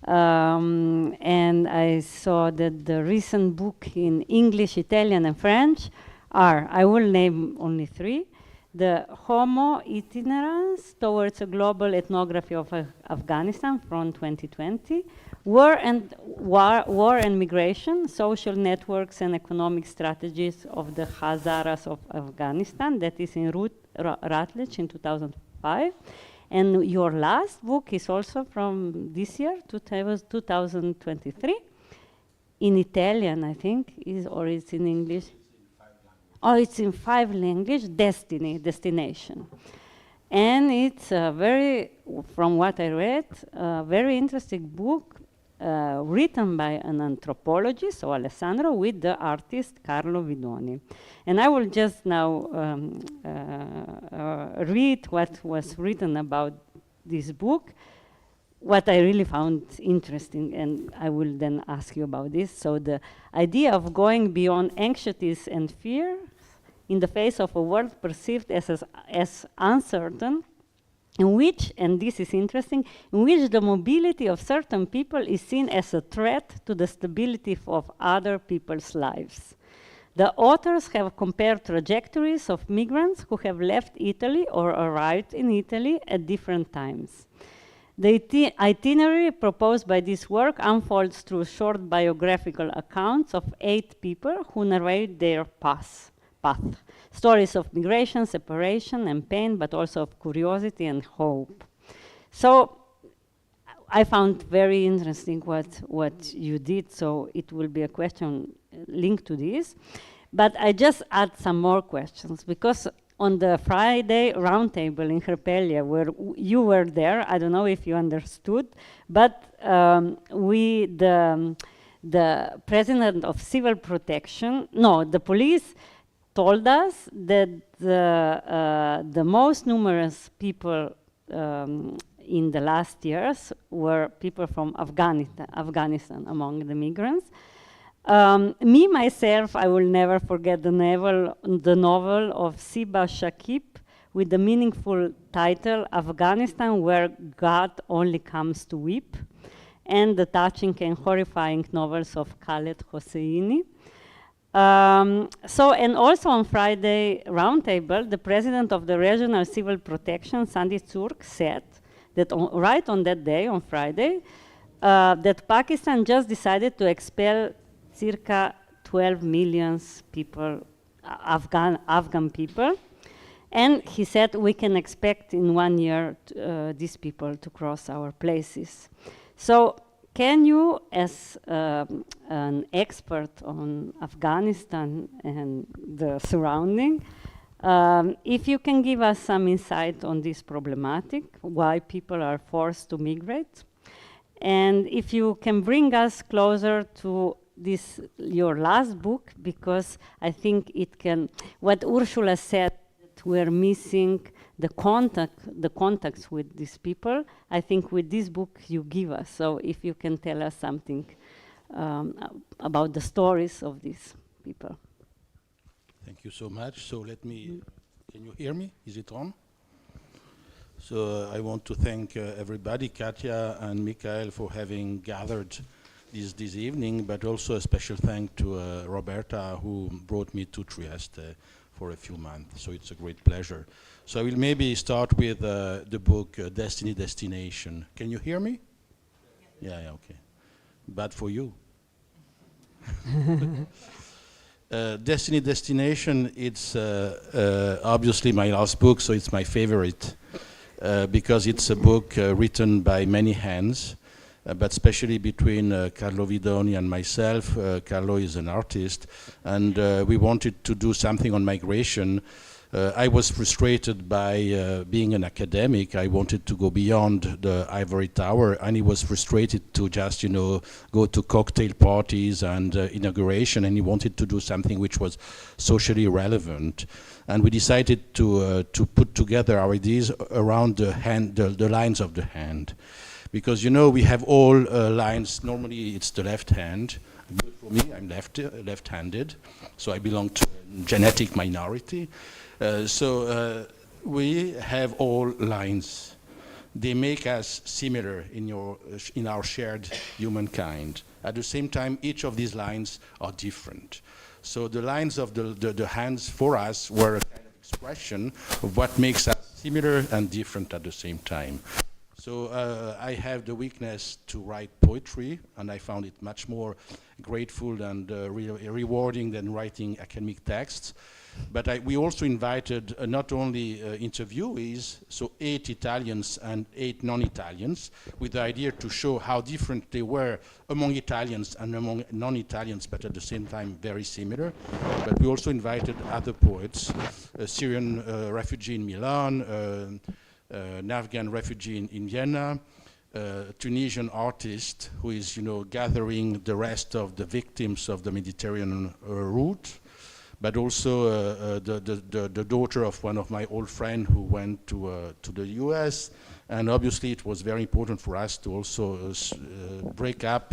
And I saw that the recent book in English, Italian, and French are, I will name only three: the Homo Itinerans Towards a Global Ethnography of Afghanistan from 2020, War and Migration, Social Networks and Economic Strategies of the Hazaras of Afghanistan, that is in Routledge in 2005. And your last book is also from this year, 2023, in Italian, I think, or it's in English? Oh, it's in 5 languages, Destination. And it's from what I read, a very interesting book written by an anthropologist, so Alessandro, with the artist Carlo Vidoni. And I will just now read what was written about this book, what I really found interesting, and I will then ask you about this. So the idea of going beyond anxieties and fear in the face of a world perceived as uncertain, in which, and this is interesting, in which the mobility of certain people is seen as a threat to the stability of other people's lives. The authors have compared trajectories of migrants who have left Italy or arrived in Italy at different times. The itinerary proposed by this work unfolds through short biographical accounts of 8 people who narrate their path. Stories of migration, separation, and pain, but also of curiosity and hope. So I found very interesting what you did, so it will be a question linked to this. But I just add some more questions, because on the Friday roundtable in Herpelia, where you were there, I don't know if you understood, but the president of civil protection, the police told us that the most numerous people in the last years were people from Afghanistan among the migrants. Me, myself, I will never forget the novel of Siba Shakib with the meaningful title, Afghanistan, Where God Only Comes to Weep, and the touching and horrifying novels of Khaled Hosseini. And also on Friday roundtable, the president of the Regional Civil Protection, Sandy Turk, said that right on that day, on Friday, that Pakistan just decided to expel circa 12 million people, Afghan people. And he said we can expect in 1 year these people to cross our places. So can you, as an expert on Afghanistan and the surrounding, if you can give us some insight on this problematic, why people are forced to migrate, and if you can bring us closer to this, your last book, because I think it can, what Ursula said, that we're missing the contacts with these people. I think with this book you give us. So if you can tell us something about the stories of these people. Thank you so much. So let me, can you hear me? Is it on? So I want to thank everybody, Katja and Michaël, for having gathered this evening, but also a special thank to Roberta, who brought me to Trieste for a few months. So it's a great pleasure. So I will maybe start with the book Destiny Destination. Can you hear me? Yeah, okay. Bad for you. Destiny Destination, it's obviously my last book, so it's my favorite because it's a book written by many hands, but especially between Carlo Vidoni and myself. Carlo is an artist, and we wanted to do something on migration. I was frustrated by being an academic. I wanted to go beyond the ivory tower, and he was frustrated to just, go to cocktail parties and inauguration, and he wanted to do something which was socially relevant. And we decided to put together our ideas around the lines of the hand. Because, we have all lines. Normally, it's the left hand. Good for me, I'm left-handed, so I belong to a genetic minority. So we have all lines. They make us similar in our shared humankind. At the same time, each of these lines are different. So the lines of the hands for us were a kind of expression of what makes us similar and different at the same time. So I have the weakness to write poetry, and I found it much more grateful and rewarding than writing academic texts. But we also invited not only interviewees, so 8 Italians and 8 non-Italians, with the idea to show how different they were among Italians and among non-Italians, but at the same time very similar. But we also invited other poets, a Syrian refugee in Milan, an Afghan refugee in Vienna, a Tunisian artist who is, gathering the rest of the victims of the Mediterranean route, but also the daughter of one of my old friends who went to the US. And obviously it was very important for us to also break up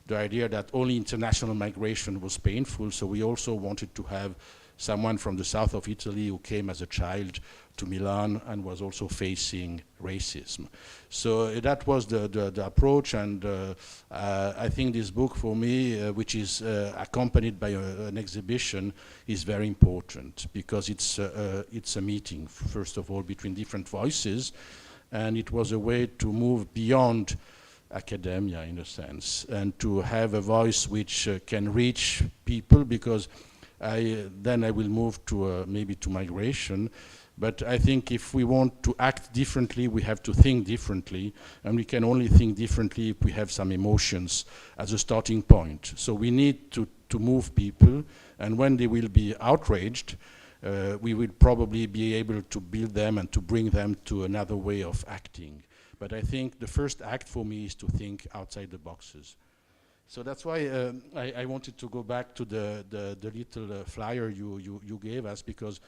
the idea that only international migration was painful, so we also wanted to have someone from the south of Italy who came as a child to Milan and was also facing racism. So that was the approach, and I think this book for me, which is accompanied by an exhibition, is very important because it's a meeting, first of all, between different voices, and it was a way to move beyond academia in a sense, and to have a voice which can reach people, because then I will move to maybe to migration. But I think if we want to act differently, we have to think differently, and we can only think differently if we have some emotions as a starting point. So we need to move people, and when they will be outraged, we will probably be able to build them and to bring them to another way of acting. But I think the first act for me is to think outside the boxes. So that's why I wanted to go back to the little flyer you gave us, because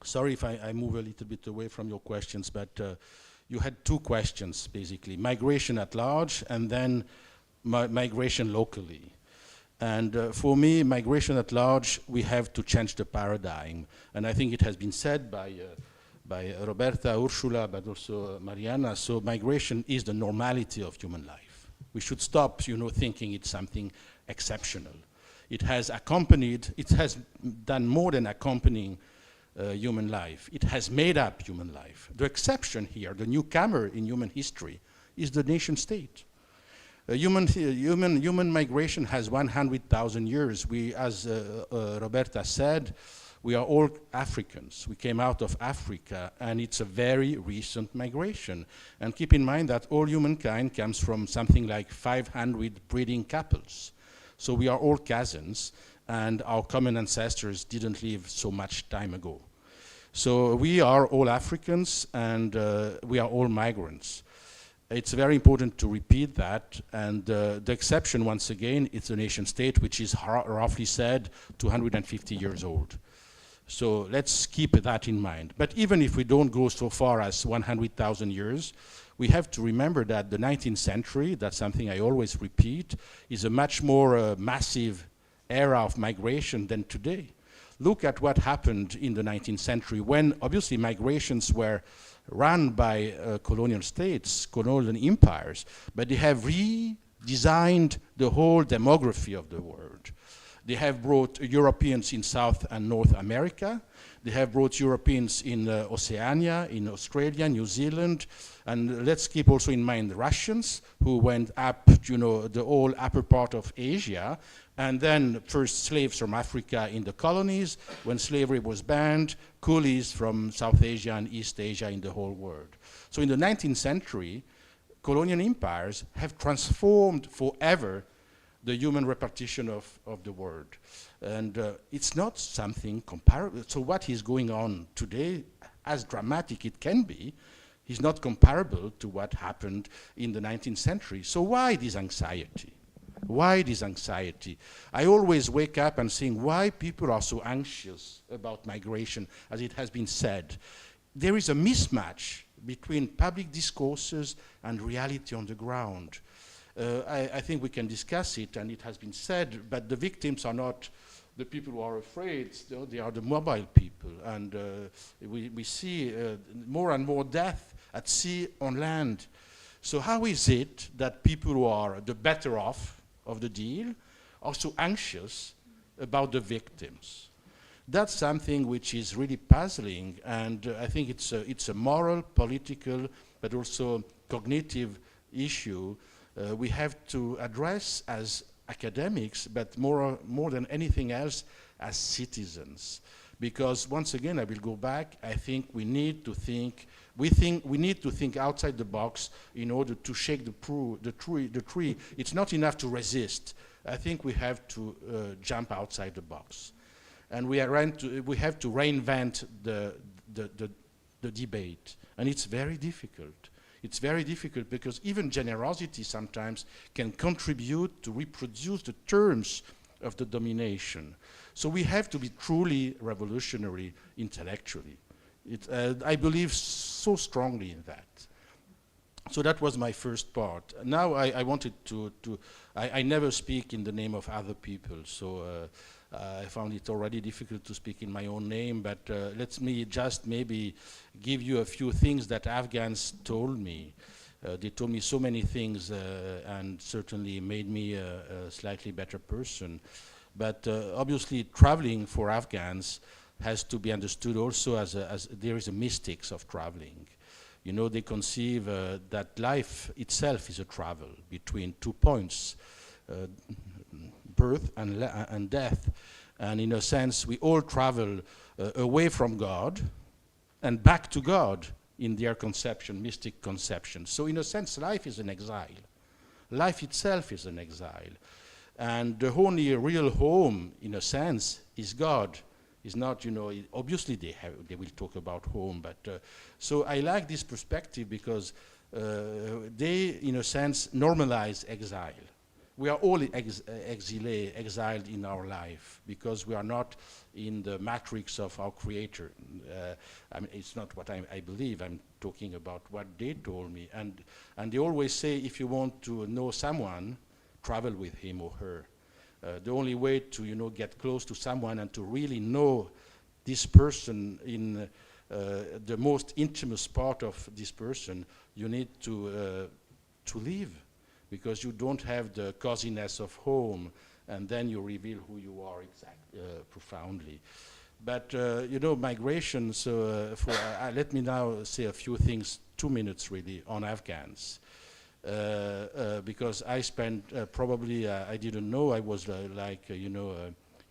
sorry if I move a little bit away from your questions, but you had 2 questions basically: migration at large and then migration locally. And for me, migration at large, we have to change the paradigm. And I think it has been said by Roberta, Ursula, but also Mariana. So migration is the normality of human life. We should stop, thinking it's something exceptional. It has done more than accompanying human life. It has made up human life. The exception here, the newcomer in human history, is the nation state. Human migration has 100,000 years. We, as Roberta said, we are all Africans. We came out of Africa, and it's a very recent migration. And keep in mind that all humankind comes from something like 500 breeding couples. So we are all cousins, and our common ancestors didn't live so much time ago. So we are all Africans, and we are all migrants. It's very important to repeat that, and the exception, once again, it's a nation state, which is roughly said 250 years old. So let's keep that in mind. But even if we don't go so far as 100,000 years, we have to remember that the 19th century, that's something I always repeat, is a much more massive era of migration than today. Look at what happened in the 19th century when obviously migrations were run by colonial states, colonial empires, but they have redesigned the whole demography of the world. They have brought Europeans in South and North America. They have brought Europeans in Oceania, in Australia, New Zealand, and let's keep also in mind the Russians who went up, the whole upper part of Asia, and then first slaves from Africa in the colonies. When slavery was banned, coolies from South Asia and East Asia in the whole world. So in the 19th century, colonial empires have transformed forever the human repartition of the world. And it's not something comparable. So what is going on today, as dramatic it can be, is not comparable to what happened in the 19th century. So why this anxiety? Why this anxiety? I always wake up and think why people are so anxious about migration, as it has been said. There is a mismatch between public discourses and reality on the ground. I think we can discuss it, and it has been said, but the victims are not the people who are afraid, they are the mobile people. And we see more and more death at sea, on land. So how is it that people who are the better off of the deal are so anxious about the victims? That's something which is really puzzling, and I think it's a moral, political, but also cognitive issue we have to address as academics, but more than anything else, as citizens. Because once again, I will go back, I think we need to think outside the box in order to shake the tree. It's not enough to resist. I think we have to jump outside the box. And we have to reinvent the debate. And it's very difficult. It's very difficult because even generosity sometimes can contribute to reproduce the terms of the domination. So we have to be truly revolutionary intellectually. I believe so strongly in that. So that was my first part. Now I wanted I never speak in the name of other people, so I found it already difficult to speak in my own name, but let me just maybe give you a few things that Afghans told me. They told me so many things and certainly made me a slightly better person. But obviously traveling for Afghans has to be understood also as there is a mystics of traveling. They conceive that life itself is a travel between 2 points, birth and death. And in a sense, we all travel away from God and back to God in their conception, mystic conception. So in a sense, life is an exile. Life itself is an exile. And the only real home, in a sense, is God. Is not, obviously they will talk about home, but so I like this perspective because they, in a sense, normalize exile. We are all exiled in our life because we are not in the matrix of our Creator. I mean, it's not what I believe. I'm talking about what they told me, and they always say, if you want to know someone, travel with him or her. The only way to, you know, get close to someone and to really know this person in the most intimate part of this person, you need to live, because you don't have the coziness of home, and then you reveal who you are profoundly. But you know, migration. So let me now say a few things, 2 minutes really, on Afghans. Because I spent probably, I didn't know, I was you know,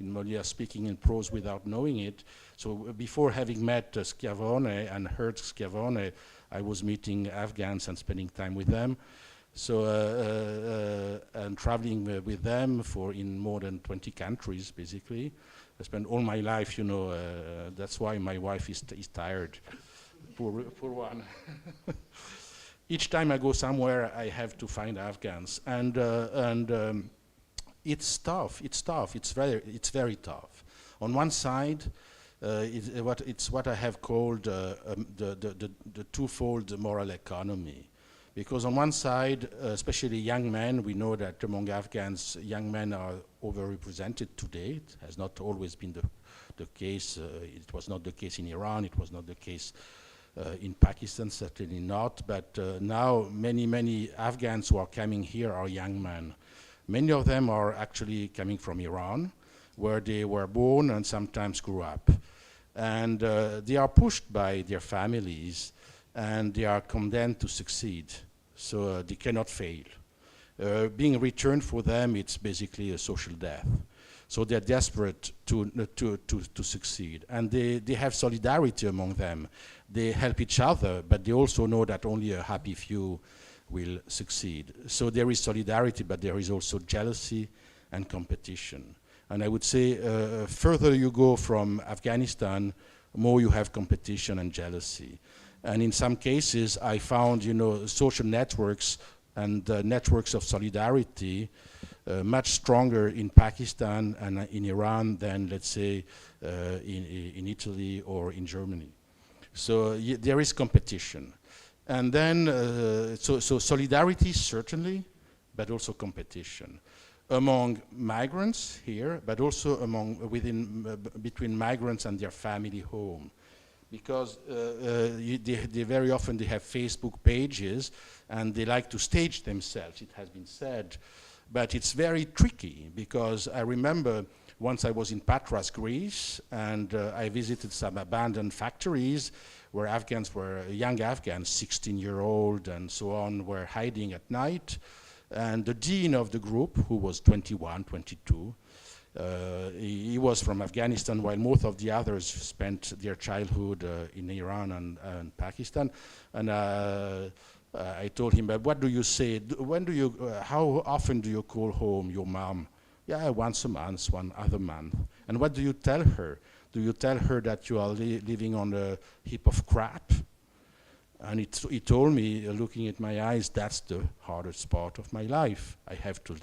in Molière speaking in prose without knowing it. So before having met Schiavone and heard Schiavone, I was meeting Afghans and spending time with them. So and traveling with them in more than 20 countries, basically. I spent all my life, you know, that's why my wife is tired, poor one. Each time I go somewhere, I have to find Afghans, and it's tough. It's very tough. On one side, it's what I have called the twofold moral economy, because on one side, especially young men, we know that among Afghans, young men are overrepresented today. It has not always been the case. It was not the case in Iran. It was not the case. In Pakistan, certainly not, but now many Afghans who are coming here are young men. Many of them are actually coming from Iran, where they were born and sometimes grew up. And they are pushed by their families, and they are condemned to succeed, so they cannot fail. Being returned for them, it's basically a social death. So they're desperate to succeed, and they have solidarity among them. They help each other, but they also know that only a happy few will succeed. So there is solidarity, but there is also jealousy and competition. And I would say further you go from Afghanistan, more you have competition and jealousy. And in some cases, I found, you know, social networks and networks of solidarity much stronger in Pakistan and in Iran than, let's say, in Italy or in Germany. So there is competition. And then, so solidarity certainly, but also competition among migrants here, but also between migrants and their family home. Because they very often they have Facebook pages and they like to stage themselves, it has been said. But it's very tricky, because I remember once I was in Patras, Greece, and I visited some abandoned factories where young Afghans, 16-year-old and so on, were hiding at night. And the dean of the group, who was 21, 22, he was from Afghanistan, while most of the others spent their childhood in Iran and Pakistan. And I told him, but what do you say? How often do you call home your mom? Yeah, once a month, one other month. And what do you tell her? Do you tell her that you are living on a heap of crap? And he told me, looking at my eyes, that's the hardest part of my life. I have to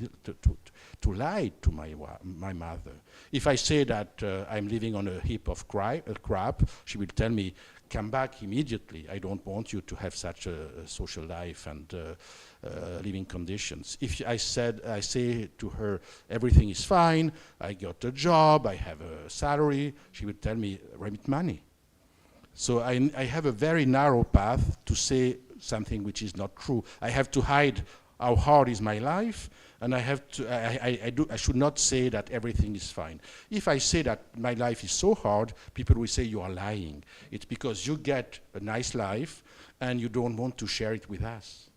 lie to my mother. If I say that I'm living on a heap of crap, she will tell me, come back immediately. I don't want you to have such a social life and living conditions. If I say to her, everything is fine, I got a job, I have a salary, she would tell me, remit money. So I have a very narrow path to say something which is not true. I have to hide how hard is my life, and I should not say that everything is fine. If I say that my life is so hard, people will say you are lying. It's because you get a nice life and you don't want to share it with us,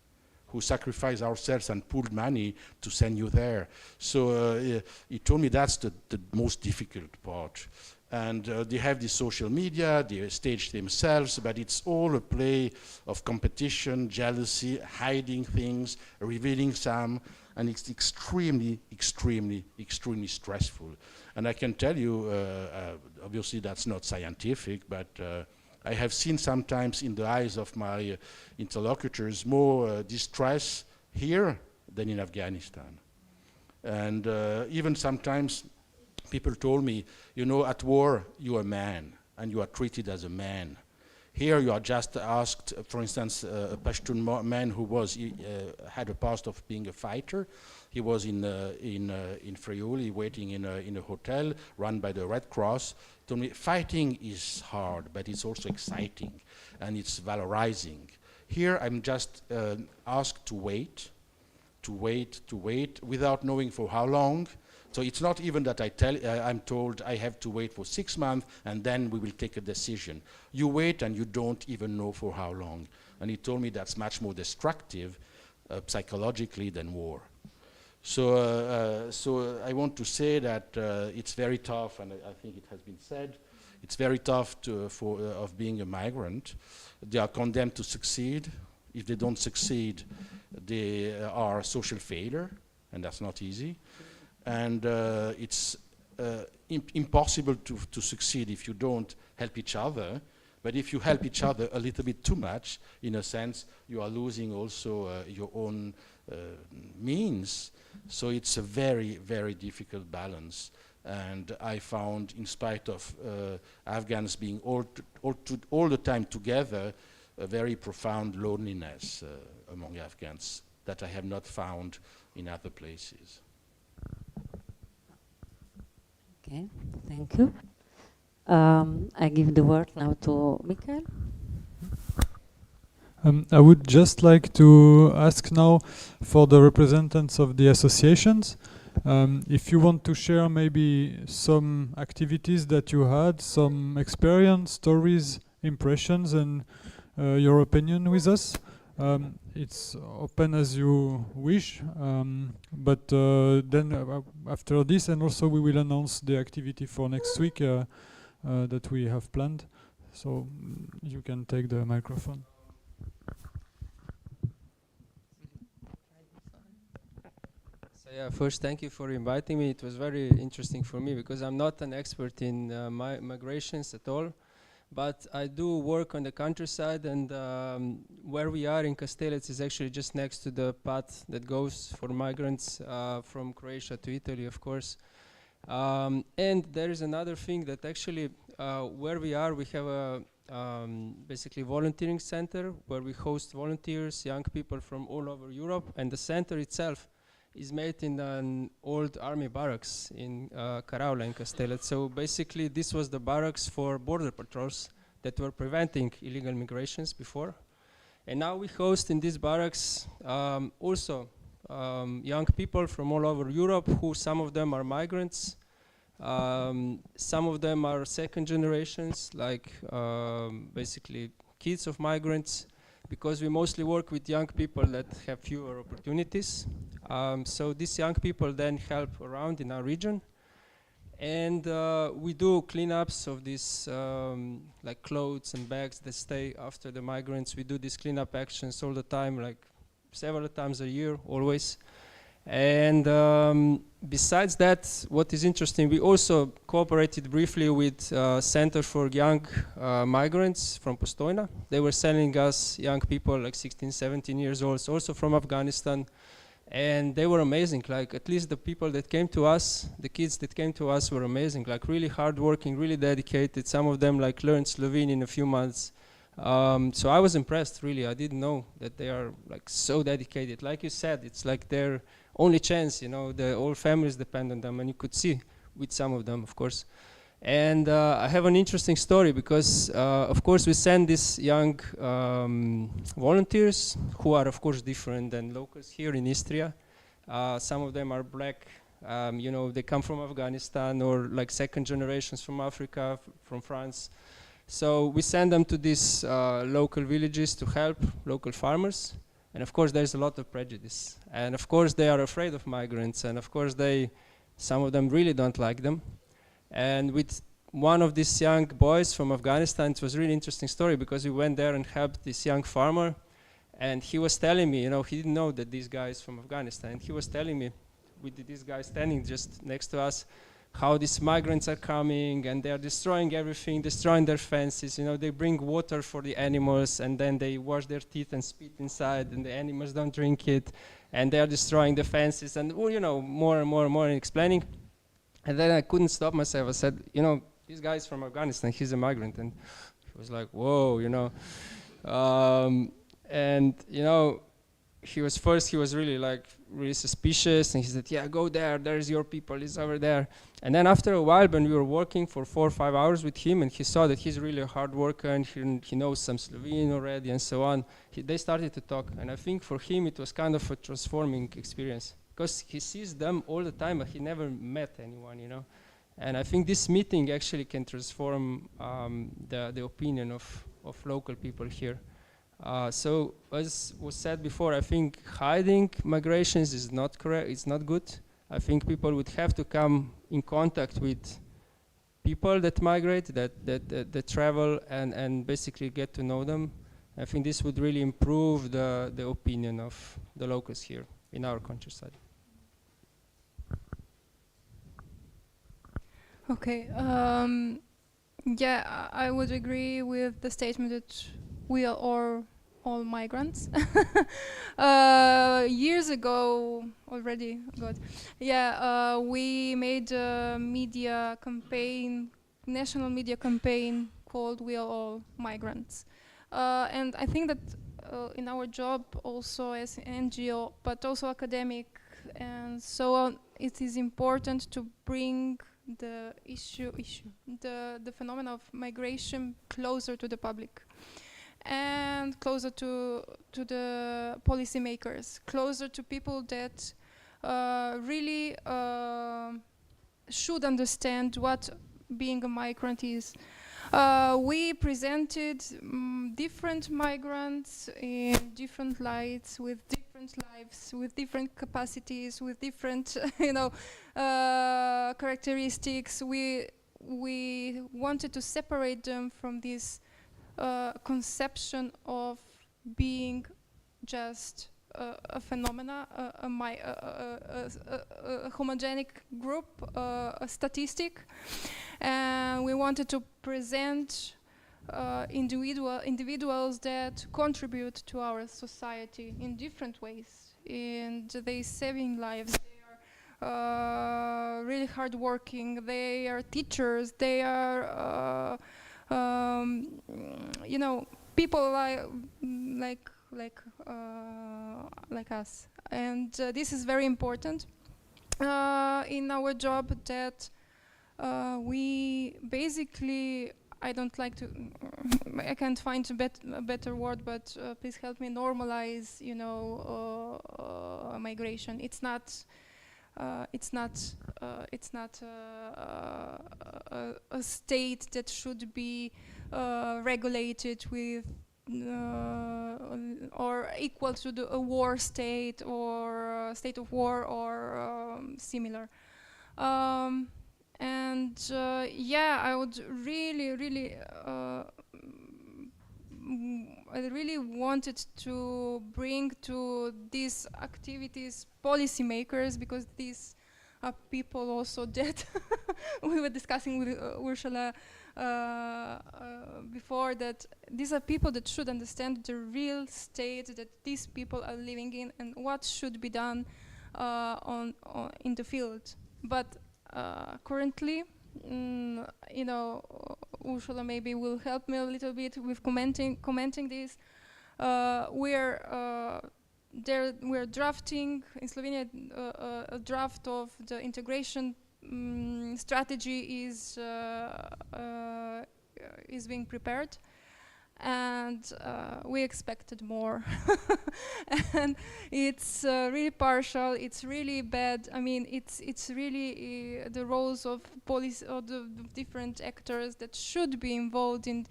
who sacrifice ourselves and pooled money to send you there. So he told me that's the most difficult part. And they have the social media, they stage themselves, but it's all a play of competition, jealousy, hiding things, revealing some, and it's extremely, extremely, extremely stressful. And I can tell you, obviously that's not scientific, but I have seen sometimes in the eyes of my interlocutors more distress here than in Afghanistan. And even sometimes people told me, you know, at war, you're a man, and you are treated as a man. Here you are just asked, for instance, a Pashtun man who had a past of being a fighter. He was in Friuli waiting in a hotel run by the Red Cross. Told me, fighting is hard, but it's also exciting and it's valorizing. Here I'm just asked to wait without knowing for how long. So it's not even that I'm told I have to wait for 6 months and then we will take a decision. You wait and you don't even know for how long. And he told me that's much more destructive psychologically than war. So I want to say that it's very tough, and I think it has been said, it's very tough of being a migrant. They are condemned to succeed. If they don't succeed, they are a social failure, and that's not easy. And it's impossible to succeed if you don't help each other. But if you help each other a little bit too much, in a sense, you are losing also your own means. So it's a very, very difficult balance. And I found, in spite of Afghans being all the time together, a very profound loneliness among Afghans that I have not found in other places. Okay, thank you. I give the word now to Michaël. I would just like to ask now for the representatives of the associations, if you want to share maybe some activities that you had, some experience, stories, impressions, and your opinion with us. It's open as you wish, but then after this, and also we will announce the activity for next week that we have planned. So you can take the microphone. So yeah, first thank you for inviting me. It was very interesting for me because I'm not an expert in migrations at all. But I do work on the countryside, and where we are in Kastelec is actually just next to the path that goes for migrants from Croatia to Italy, of course. And there is another thing that actually where we are, we have a basically volunteering center where we host volunteers, young people from all over Europe, and the center itself is made in an old army barracks in Caraula in Kastelec. So basically this was the barracks for border patrols that were preventing illegal migrations before. And now we host in these barracks also young people from all over Europe, who some of them are migrants, some of them are second generations, like basically kids of migrants, because we mostly work with young people that have fewer opportunities. So these young people then help around in our region. And we do cleanups of these like clothes and bags that stay after the migrants. We do these cleanup actions all the time, like several times a year, always. And besides that, what is interesting, we also cooperated briefly with Center for Young Migrants from Postojna. They were sending us young people like 16, 17 years old, also from Afghanistan. And they were amazing, like at least the people that came to us, the kids that came to us were amazing, like really hardworking, really dedicated. Some of them like learned Slovene in a few months. So I was impressed, really. I didn't know that they are like so dedicated. Like you said, it's like their only chance, you know, the whole families depend on them, and you could see with some of them, of course. And I have an interesting story because, of course, we send these young volunteers who are, of course, different than locals here in Istria. Some of them are black, you know, they come from Afghanistan or like second generations from Africa, from France. So we send them to these local villages to help local farmers. And of course, there's a lot of prejudice. And of course, they are afraid of migrants. And of course, some of them really don't like them. And with one of these young boys from Afghanistan, it was a really interesting story because we went there and helped this young farmer. And he was telling me, you know, he didn't know that this guy is from Afghanistan. And he was telling me, with this guy standing just next to us, how these migrants are coming and they are destroying everything, destroying their fences. You know, they bring water for the animals and then they wash their teeth and spit inside and the animals don't drink it. And they are destroying the fences and, well, you know, more and more and more explaining. And then I couldn't stop myself. I said, you know, this guy is from Afghanistan, he's a migrant. And he was like, whoa, you know. And you know, he was really suspicious, and he said, yeah, go there's your people, it's over there. And then after a while, when we were working for 4 or 5 hours with him, and he saw that he's really a hard worker, and he knows some Slovene already, and so on, they started to talk. And I think for him it was kind of a transforming experience, because he sees them all the time, but he never met anyone, you know. And I think this meeting actually can transform the opinion of local people here. So as was said before, I think hiding migrations is not correct, it's not good. I think people would have to come in contact with people that migrate, that travel, and basically get to know them. I think this would really improve the opinion of the locals here in our countryside. Okay, yeah, I would agree with the statement that we are all migrants. Years ago, already, God, yeah, we made a media campaign, national media campaign called "We Are All Migrants," and I think that in our job, also as an NGO, but also academic and so on, it is important to bring the the phenomena of migration closer to the public and closer to the policymakers, closer to people that really should understand what being a migrant is. We presented different migrants in different lights, with different lives, with different capacities, with different, you know, characteristics. We wanted to separate them from this conception of being just a phenomena, a homogenic group, a statistic. And we wanted to present individuals that contribute to our society in different ways, and they saving lives. They are really hardworking. They are teachers. They are, you know, people like us. And this is very important in our job, that we basically, I don't like to, I can't find a better word, but please help me, normalize, you know, migration. It's not a state that should be regulated with or equal to a war state or a state of war or similar. And yeah, I would really I really wanted to bring to these activities policymakers, because these are people also that we were discussing with Ursula before, that these are people that should understand the real state that these people are living in and what should be done in the field. But currently, you know, Ursula maybe will help me a little bit with commenting this. We're drafting in Slovenia a draft of the integration strategy is being prepared, and we expected more. And it's really partial, it's really bad. I mean, it's really the roles of police or the different actors that should be involved in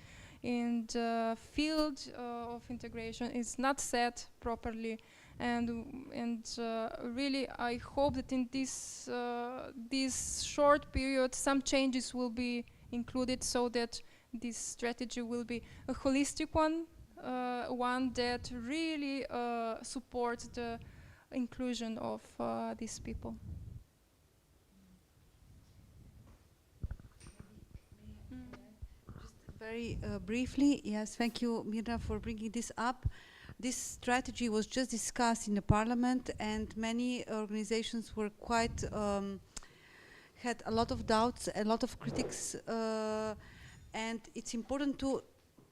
the field of integration is not set properly. And really, I hope that in this short period, some changes will be included, so that this strategy will be a holistic one, one that really supports the inclusion of these people. Just very briefly, yes, thank you, Mira, for bringing this up. This strategy was just discussed in the parliament, and many organizations were quite, had a lot of doubts, a lot of critics, and it's important to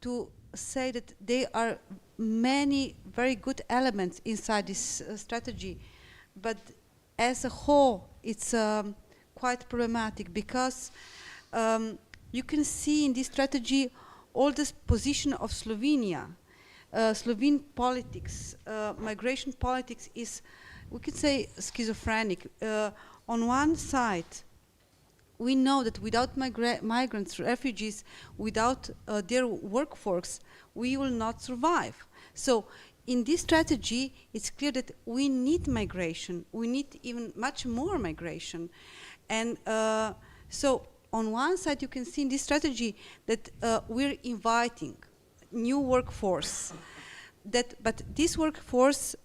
to say that there are many very good elements inside this strategy, but as a whole, it's quite problematic because you can see in this strategy all this position of Slovenia. Slovene politics, migration politics is, we could say, schizophrenic. On one side, we know that without migrants, refugees, without their workforce, we will not survive. So in this strategy, it's clear that we need migration. We need even much more migration. And so on one side, you can see in this strategy that we're inviting new workforce. But this workforce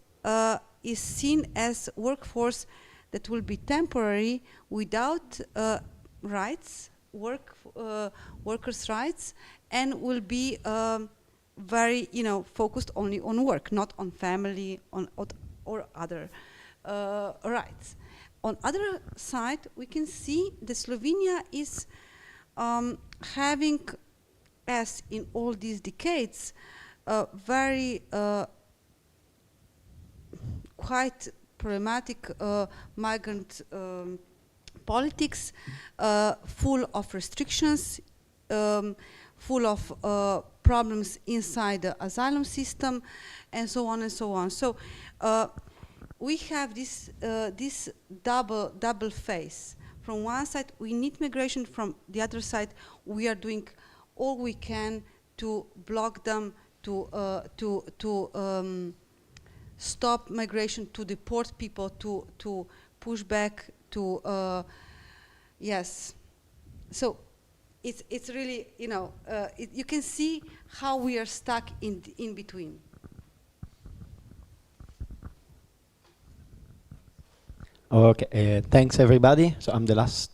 is seen as workforce that will be temporary without rights, workers' rights, and will be very, focused only on work, not on family, or other rights. On other side, we can see that Slovenia is having, as in all these decades, very quite problematic migrant politics, full of restrictions, full of problems inside the asylum system, and so on and so on. So we have this double phase. From one side, we need migration. From the other side, we are doing all we can to block them, to stop migration, to deport people, to push back, to yes. So it's really, you can see how we are stuck in between. Okay, thanks everybody. So I'm the last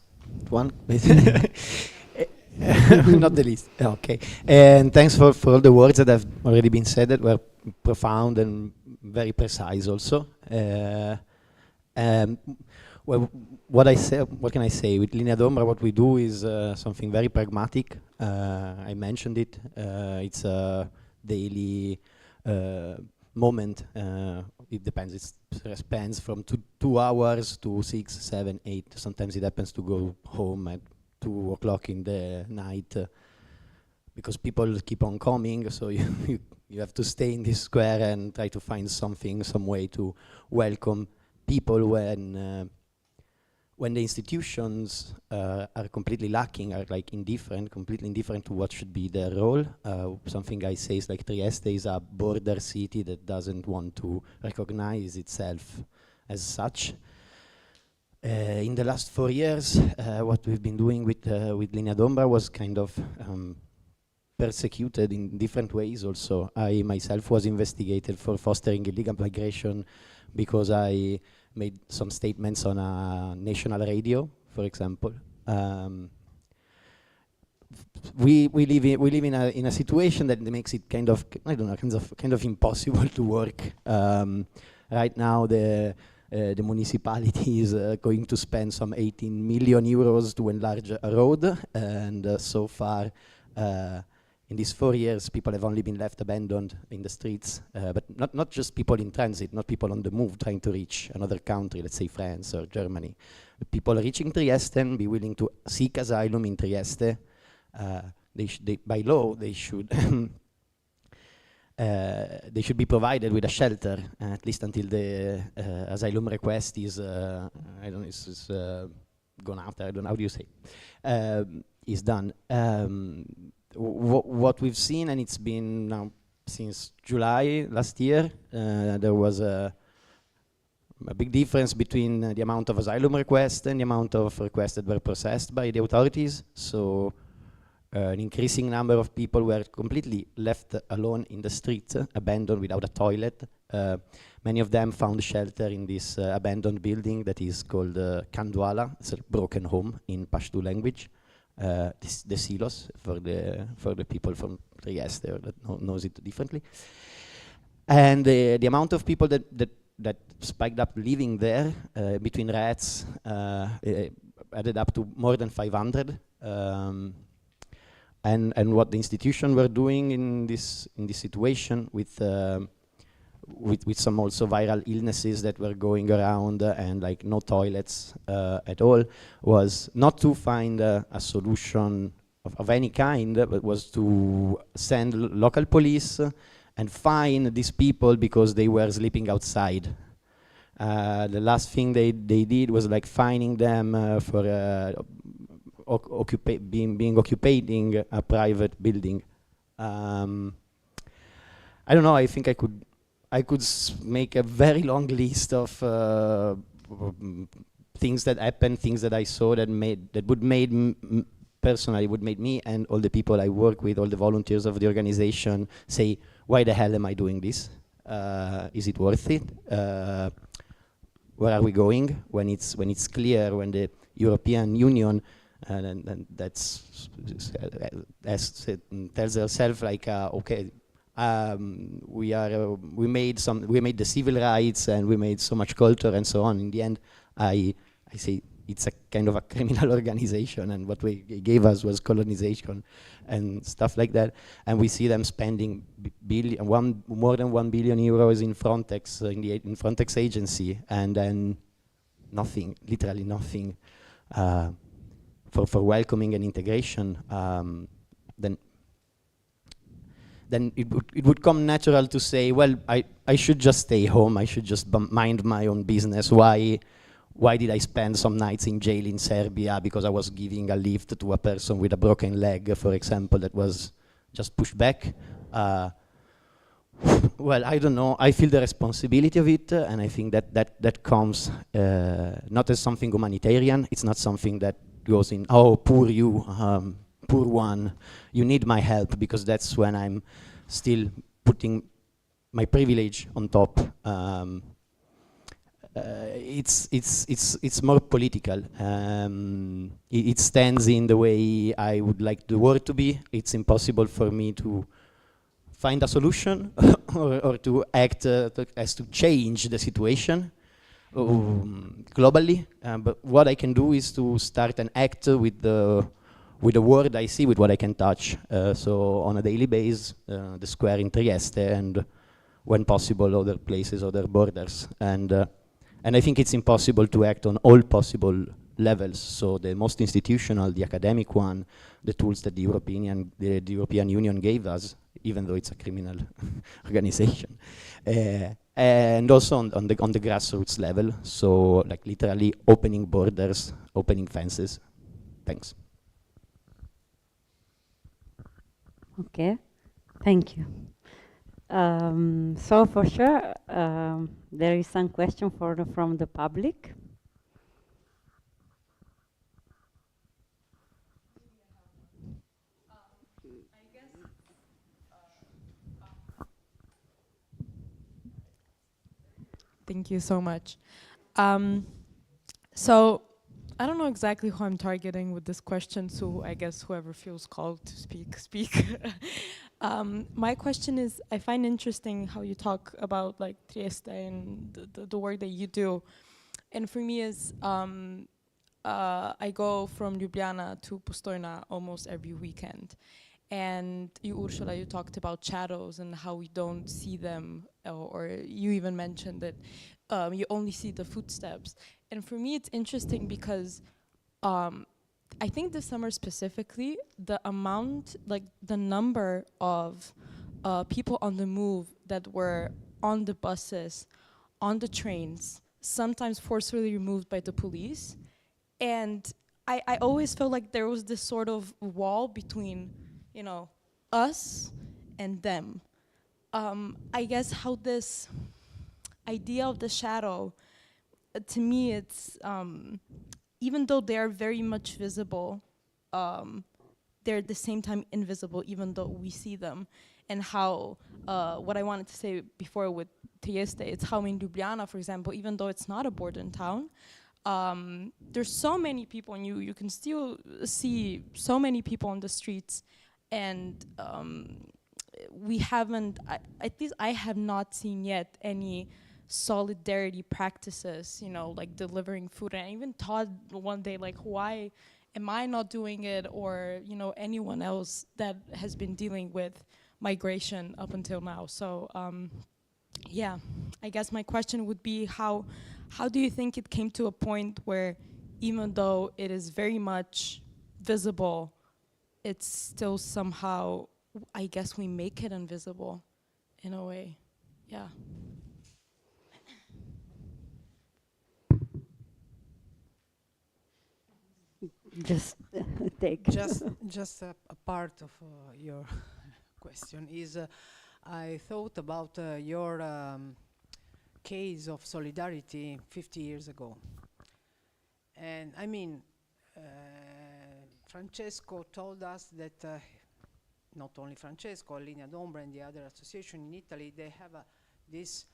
one. Not the least. Okay. And thanks for all the words that have already been said that were profound and very precise also. Well, what can I say? With Linea d'Ombra, what we do is something very pragmatic. I mentioned it. It's a daily moment. It depends. It spans from 2 hours to 6, 7, 8. Sometimes it happens to go home at 2 o'clock in the night because people keep on coming. So you have to stay in this square and try to find some way to welcome people when the institutions are completely lacking, are like completely indifferent to what should be their role. Something I say is like Trieste is a border city that doesn't want to recognize itself as such. In the last 4 years, what we've been doing with Linea d'Ombra was kind of persecuted in different ways also. I myself was investigated for fostering illegal migration because I made some statements on a national radio, for example. We live in a situation that makes it kind of, I don't know, kind of impossible to work. Right now, the municipality is going to spend some 18 million euros to enlarge a road, and so far, in these 4 years, people have only been left abandoned in the streets, but not just people in transit, not people on the move trying to reach another country, let's say France or Germany. But people reaching Trieste and be willing to seek asylum in Trieste. By law, they should be provided with a shelter, at least until the asylum request is, gone out. I don't know how do you say, is done. What we've seen, and it's been now since July last year, there was a big difference between the amount of asylum requests and the amount of requests that were processed by the authorities. So an increasing number of people were completely left alone in the street, abandoned without a toilet. Many of them found shelter in this abandoned building that is called Kanduala. It's a broken home in Pashto language. The silos for the people from Trieste that knows it differently, and the amount of people that spiked up living there between rats added up to more than 500, and what the institution were doing in this situation with some also viral illnesses that were going around and like no toilets at all, was not to find a solution of any kind, but was to send local police and fine these people because they were sleeping outside. The last thing they did was like fining them for occupying a private building. I don't know. I think I could make a very long list of things that happened, things that I saw that would made me and all the people I work with, all the volunteers of the organization, say, why the hell am I doing this? Is it worth it? Where are we going? When it's clear, when the European Union and that's tells herself like, okay, we made the civil rights and we made so much culture and so on. In the end, I say it's a kind of a criminal organization, and what they gave us was colonization and stuff like that. And we see them spending more than 1 billion euros in Frontex, in Frontex agency, and then nothing, literally nothing, for welcoming and integration. Then it would come natural to say, well, I should just stay home. I should just mind my own business. Why did I spend some nights in jail in Serbia because I was giving a lift to a person with a broken leg, for example, that was just pushed back? Well, I don't know. I feel the responsibility of it, and I think that comes not as something humanitarian. It's not something that goes in, oh, poor you, poor one, you need my help, because that's when I'm still putting my privilege on top. It's more political. It stands in the way I would like the world to be. It's impossible for me to find a solution or to act as to change the situation globally. But what I can do is to start and act with the world I see, with what I can touch. So on a daily basis, the square in Trieste, and when possible, other places, other borders. And I think it's impossible to act on all possible levels. So the most institutional, the academic one, the tools that the European Union gave us, even though it's a criminal organization, and also on the grassroots level. So like literally opening borders, opening fences. Thanks. Okay, thank you. So for sure, there is some question from the public. Thank you so much. So I don't know exactly who I'm targeting with this question, so I guess whoever feels called to speak. My question is, I find interesting how you talk about like Trieste and the work that you do. And for me is, I go from Ljubljana to Postojna almost every weekend. And you, Ursula, you talked about shadows and how we don't see them, or you even mentioned that you only see the footsteps. And for me, it's interesting because I think this summer specifically, the amount, like the number of people on the move that were on the buses, on the trains, sometimes forcefully removed by the police. And I always felt like there was this sort of wall between, you know, us and them. I guess how this idea of the shadow, to me, it's, even though they are very much visible, they're at the same time invisible, even though we see them. And how, what I wanted to say before with Trieste, it's how in Ljubljana, for example, even though it's not a border town, there's so many people, and you can still see so many people on the streets. And we haven't, at least I have not seen yet any solidarity practices, you know, like delivering food. And I even thought one day, like, why am I not doing it, or anyone else that has been dealing with migration up until now? So yeah, I guess my question would be how do you think it came to a point where, even though it is very much visible, it's still somehow, I guess, we make it invisible in a way. Yeah. Just take. Just a part of your question is, I thought about your case of solidarity 50 years ago. And I mean, Francesco told us that not only Francesco, Linea d'Ombra and the other association in Italy, they have this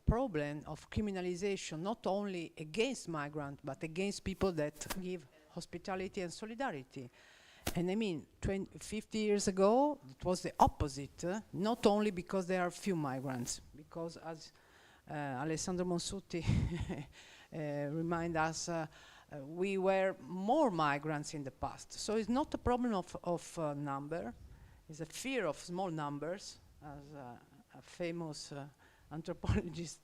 problem of criminalization, not only against migrants, but against people that give hospitality and solidarity. And I mean, 50 years ago, it was the opposite, not only because there are few migrants, because as Alessandro Monsutti remind us, we were more migrants in the past. So it's not a problem of number, it's a fear of small numbers, as a famous anthropologist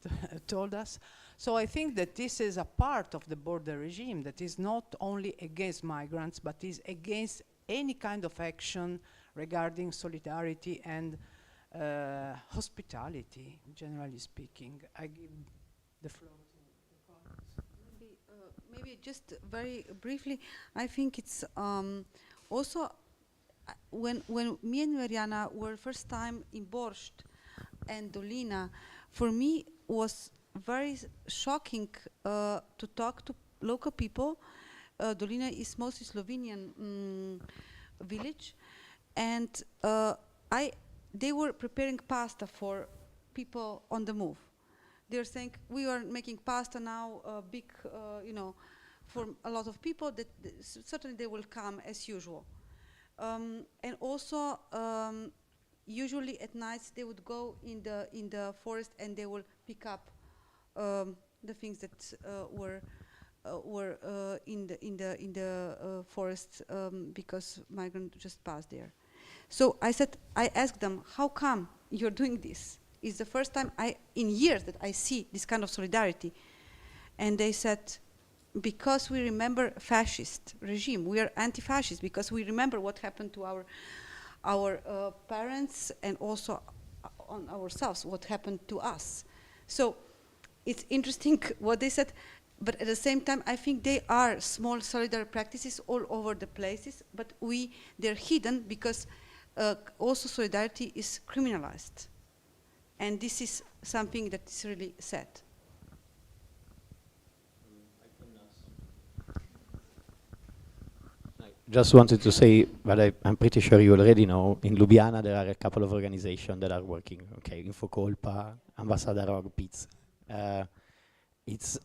told us. So I think that this is a part of the border regime that is not only against migrants, but is against any kind of action regarding solidarity and hospitality, generally speaking. I give the floor to the colleagues. Maybe just very briefly, I think it's also when me and Mariana were first time in Borscht and Dolina, for me was very shocking to talk to local people. Dolina is mostly Slovenian village, and they were preparing pasta for people on the move. They're saying, we are making pasta now, big, for a lot of people, that certainly they will come as usual. And also, usually at nights they would go in the forest and they will pick up the things that were in the forest because migrants just passed there. So I asked them, how come you're doing this? It's the first time in years that I see this kind of solidarity. And they said, because we remember fascist regime, we are anti-fascist, because we remember what happened to our parents and also on ourselves, what happened to us. So it's interesting what they said, but at the same time, I think they are small solidary practices all over the places, but they're hidden because also solidarity is criminalized. And this is something that is really sad. Just wanted to say, but I'm pretty sure you already know, in Ljubljana there are a couple of organizations that are working. Okay, Infocolpa, Ambassador Rog, Pizza. It's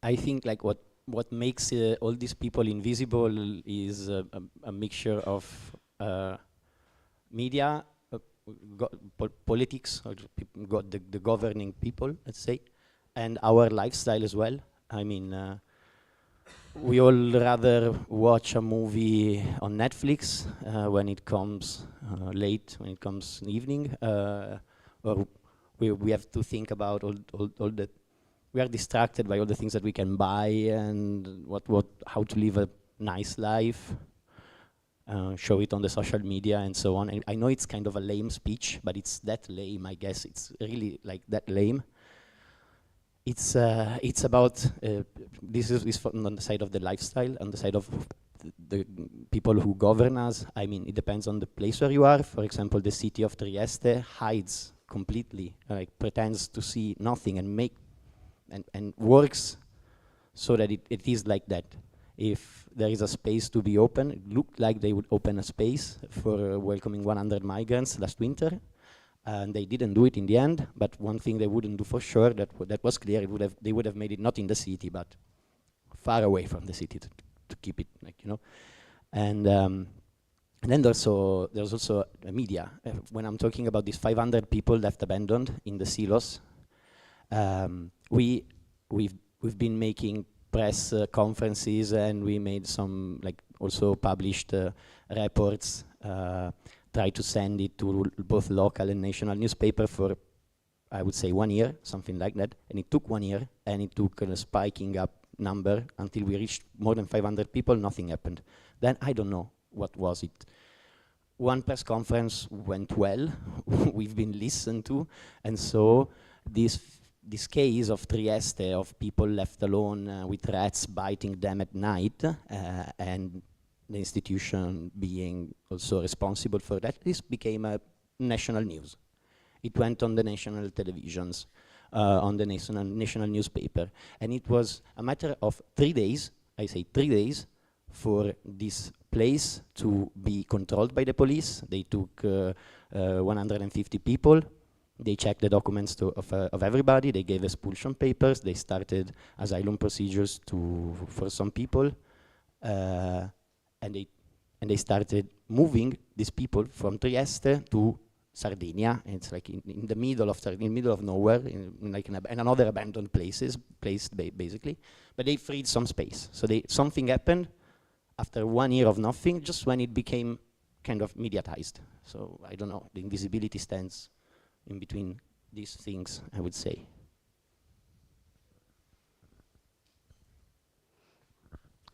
I think like what makes all these people invisible is a mixture of media, politics, or the governing people, let's say, and our lifestyle as well. I mean, we all rather watch a movie on Netflix when it comes late, when it comes in the evening, or we have to think about all the. We are distracted by all the things that we can buy and how to live a nice life, show it on the social media and so on. And I know it's kind of a lame speech, but it's that lame, I guess. It's really like that lame. It's about, this is on the side of the lifestyle, on the side of the people who govern us. I mean, it depends on the place where you are. For example, the city of Trieste hides completely, like pretends to see nothing and works so that it is like that. If there is a space to be open, it looked like they would open a space for welcoming 100 migrants last winter. And they didn't do it in the end, but one thing they wouldn't do for sure, that was clear, they would have made it not in the city, but far away from the city to keep it, like, you know. And then there's also media. When I'm talking about these 500 people left abandoned in the silos, we've been making press conferences, and we made some, like, also published reports, tried to send it to both local and national newspaper for, I would say, 1 year, something like that. And it took 1 year, and it took a spiking up number until we reached more than 500 people. Nothing happened. Then I don't know what was it. One press conference went well. We've been listened to, and so this case of Trieste, of people left alone with rats biting them at night, and the institution being also responsible for that, this became a national news. It went on the national televisions, on the national newspaper, and it was a matter of 3 days, I say 3 days, for this place to be controlled by the police. They took 150 people. They checked the documents of everybody. They gave expulsion papers. They started asylum procedures for some people, and they started moving these people from Trieste to Sardinia. And it's like in the middle of Sardinia, in the middle of nowhere, in another abandoned place basically. But they freed some space. So something happened after 1 year of nothing, just when it became kind of mediatized. So I don't know, the invisibility stands in between these things, I would say.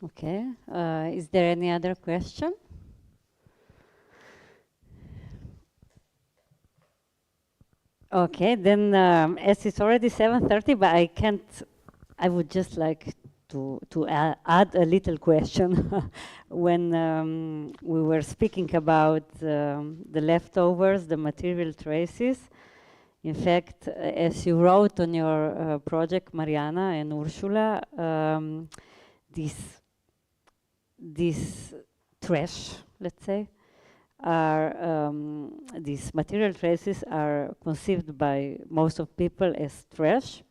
Okay, is there any other question? Okay, then as it's already 7:30, but I would just like to add a little question. When we were speaking about the leftovers, the material traces, in fact, as you wrote on your project, Mariana and Ursula, this trash, let's say, these material traces are conceived by most of people as trash.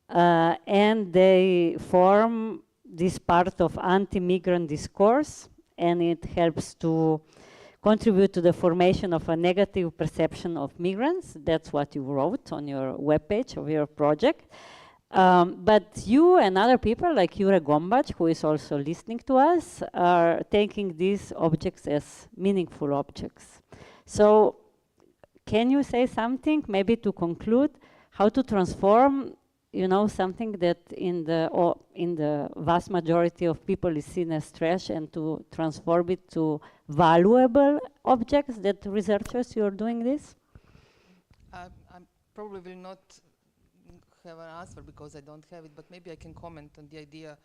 And they form this part of anti-migrant discourse, and it helps to contribute to the formation of a negative perception of migrants. That's what you wrote on your webpage of your project. But you and other people like Jure Gombac, who is also listening to us, are taking these objects as meaningful objects. So can you say something, maybe to conclude, how to transform, you know, something that in the vast majority of people is seen as trash, and to transform it to valuable objects? That researchers, you're doing this? I probably will not have an answer because I don't have it, but maybe I can comment on the idea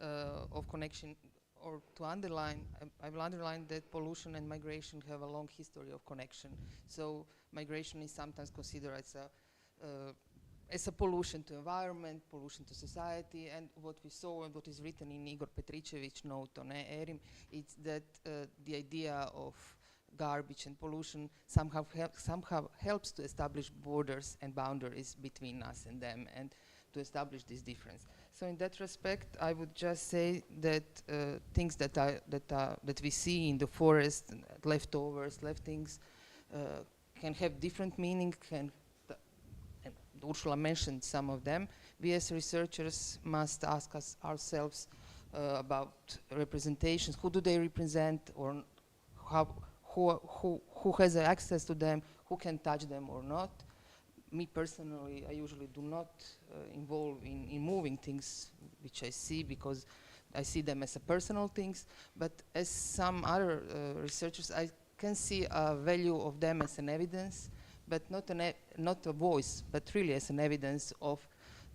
of connection, or to underline, I will underline that pollution and migration have a long history of connection. So migration is sometimes considered as a pollution to environment, pollution to society, and what we saw and what is written in Igor Petricevich's note on ERIM, it's that the idea of garbage and pollution somehow helps to establish borders and boundaries between us and them, and to establish this difference. So in that respect, I would just say that things that we see in the forest, leftovers, left things, can have different meaning. And Ursula mentioned some of them. We as researchers must ask ourselves about representations. Who do they represent, or who has access to them, who can touch them or not? Me personally, I usually do not involve in moving things which I see, because I see them as a personal things. But as some other researchers, I can see a value of them as an evidence, but not a voice, but really as an evidence of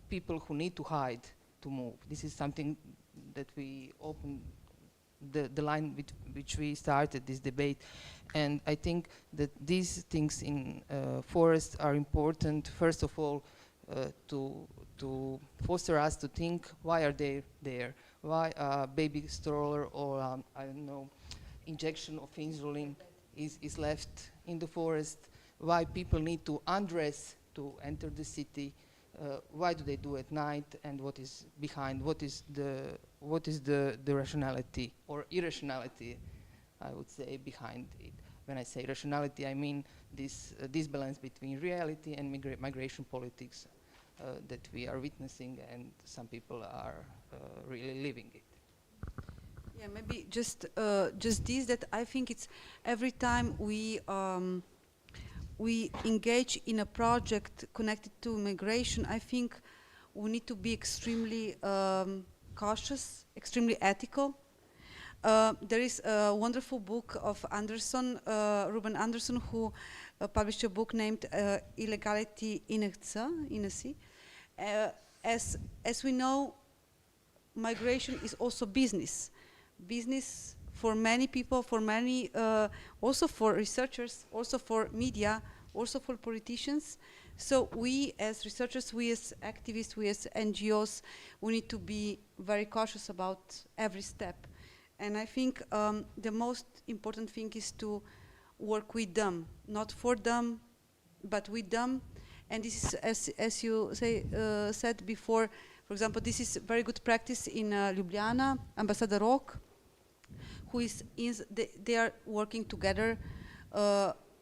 people who need to hide to move. This is something that we opened the line with which we started this debate. And I think that these things in forests are important, first of all, to foster us to think, why are they there? Why a baby stroller or I don't know, injection of insulin is left in the forest? Why people need to undress to enter the city? Why do they do at night? And what is behind? What is the rationality or irrationality, I would say, behind it? When I say rationality, I mean this balance between reality and migration politics. that we are witnessing, and some people are really living it. Yeah, maybe just this, that I think it's every time we engage in a project connected to migration, I think we need to be extremely cautious, extremely ethical. There is a wonderful book of Anderson, Ruben Anderson, who published a book named Illegality in a Sea. As we know, migration is also business. Business for many people, for many, also for researchers, also for media, also for politicians. So we as researchers, we as activists, we as NGOs, we need to be very cautious about every step. And I think the most important thing is to work with them, not for them, but with them. And this is, as you said before, for example, this is very good practice in Ljubljana, Ambassador Rock, who is they are working together,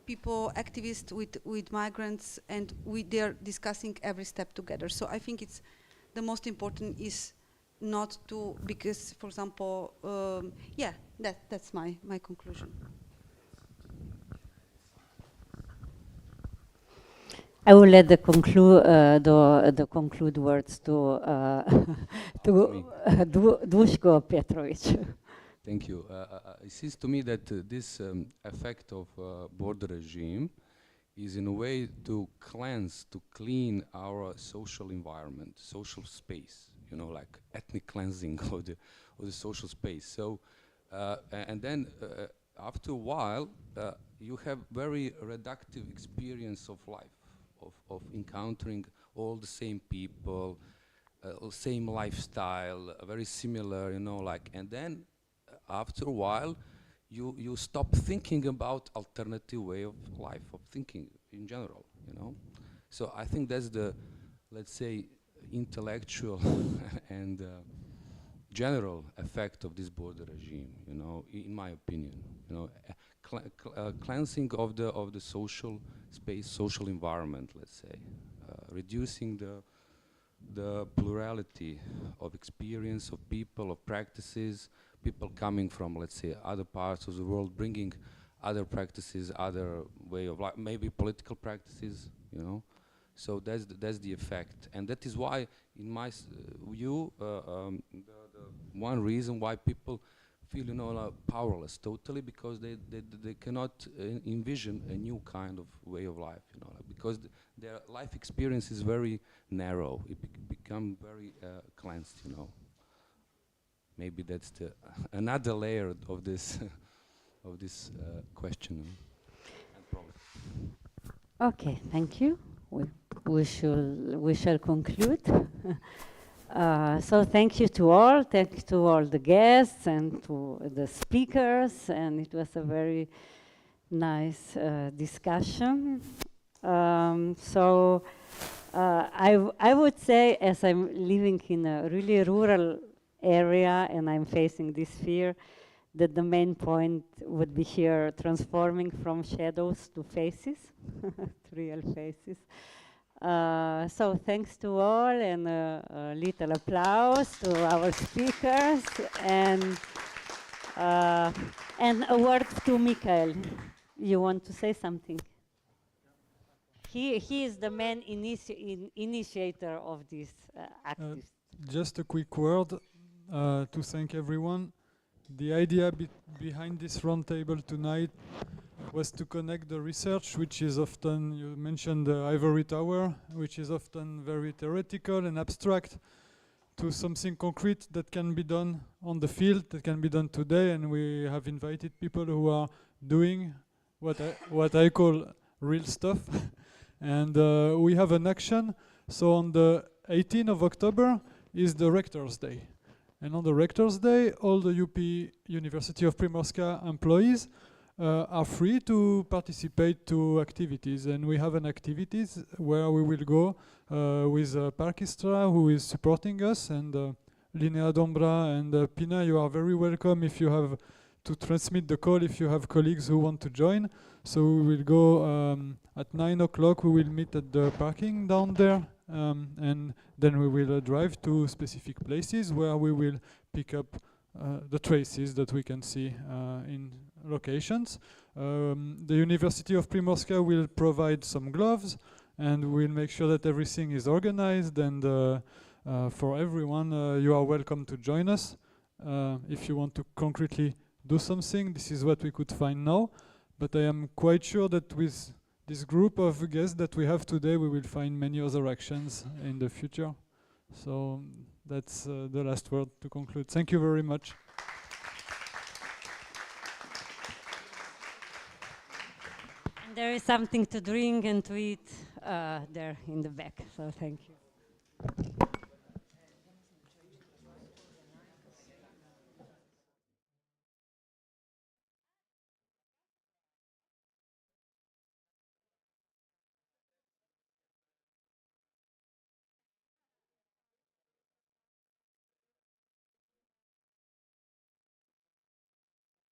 people, activists with migrants, and they are discussing every step together. So I think it's the most important is not to, because, for example, yeah, that's my conclusion. I will let the conclude words to Duško Petrović. Thank you. It seems to me that this effect of border regime is in a way to cleanse, to clean our social environment, social space, you know, like ethnic cleansing of the social space. So, and then after a while, you have very reductive experience of life, of encountering all the same people, same lifestyle, very similar, you know, like, and then after a while, you stop thinking about alternative way of life, of thinking in general, you know. So I think that's the, let's say, intellectual and general effect of this border regime, you know, in my opinion, you know, cleansing of the social space, social environment, let's say, reducing the plurality of experience of people, of practices, people coming from, let's say, other parts of the world, bringing other practices, other way of life, maybe political practices, you know. So that's the effect, and that is why, in my view, the one reason why people feel, you know, like powerless totally, because they cannot envision a new kind of way of life, you know, like, because their life experience is very narrow. It become very cleansed, you know. Maybe that's the another layer of this of this question and problem. Okay, thank you. We shall conclude. So thank you to all. Thank you to all the guests and to the speakers, and it was a very nice discussion. So I would say, as I'm living in a really rural area and I'm facing this fear, that the main point would be here transforming from shadows to faces, to real faces. So thanks to all, and a little applause to our speakers, and a word to Michaël. You want to say something? He is the main initiator of this activity. Just a quick word to thank everyone. The idea behind this roundtable tonight was to connect the research, which is often, you mentioned the ivory tower, which is often very theoretical and abstract, to something concrete that can be done on the field, that can be done today. And we have invited people who are doing what I call real stuff. And we have an action. So on the 18th of October is the Rector's Day. And on the Rector's Day, all the UP University of Primorska employees are free to participate to activities. And we have an activities where we will go with Parkistra, who is supporting us, and Linnea Dombra and Pina. You are very welcome if you have to transmit the call, if you have colleagues who want to join. So we will go at 9 o'clock. We will meet at the parking down there, and then we will drive to specific places where we will pick up the traces that we can see in locations. The University of Primorska will provide some gloves, and we'll make sure that everything is organized, and for everyone, you are welcome to join us. If you want to concretely do something, this is what we could find now, but I am quite sure that with this group of guests that we have today, we will find many other actions in the future. So that's the last word to conclude. Thank you very much. And there is something to drink and to eat there in the back, so thank you.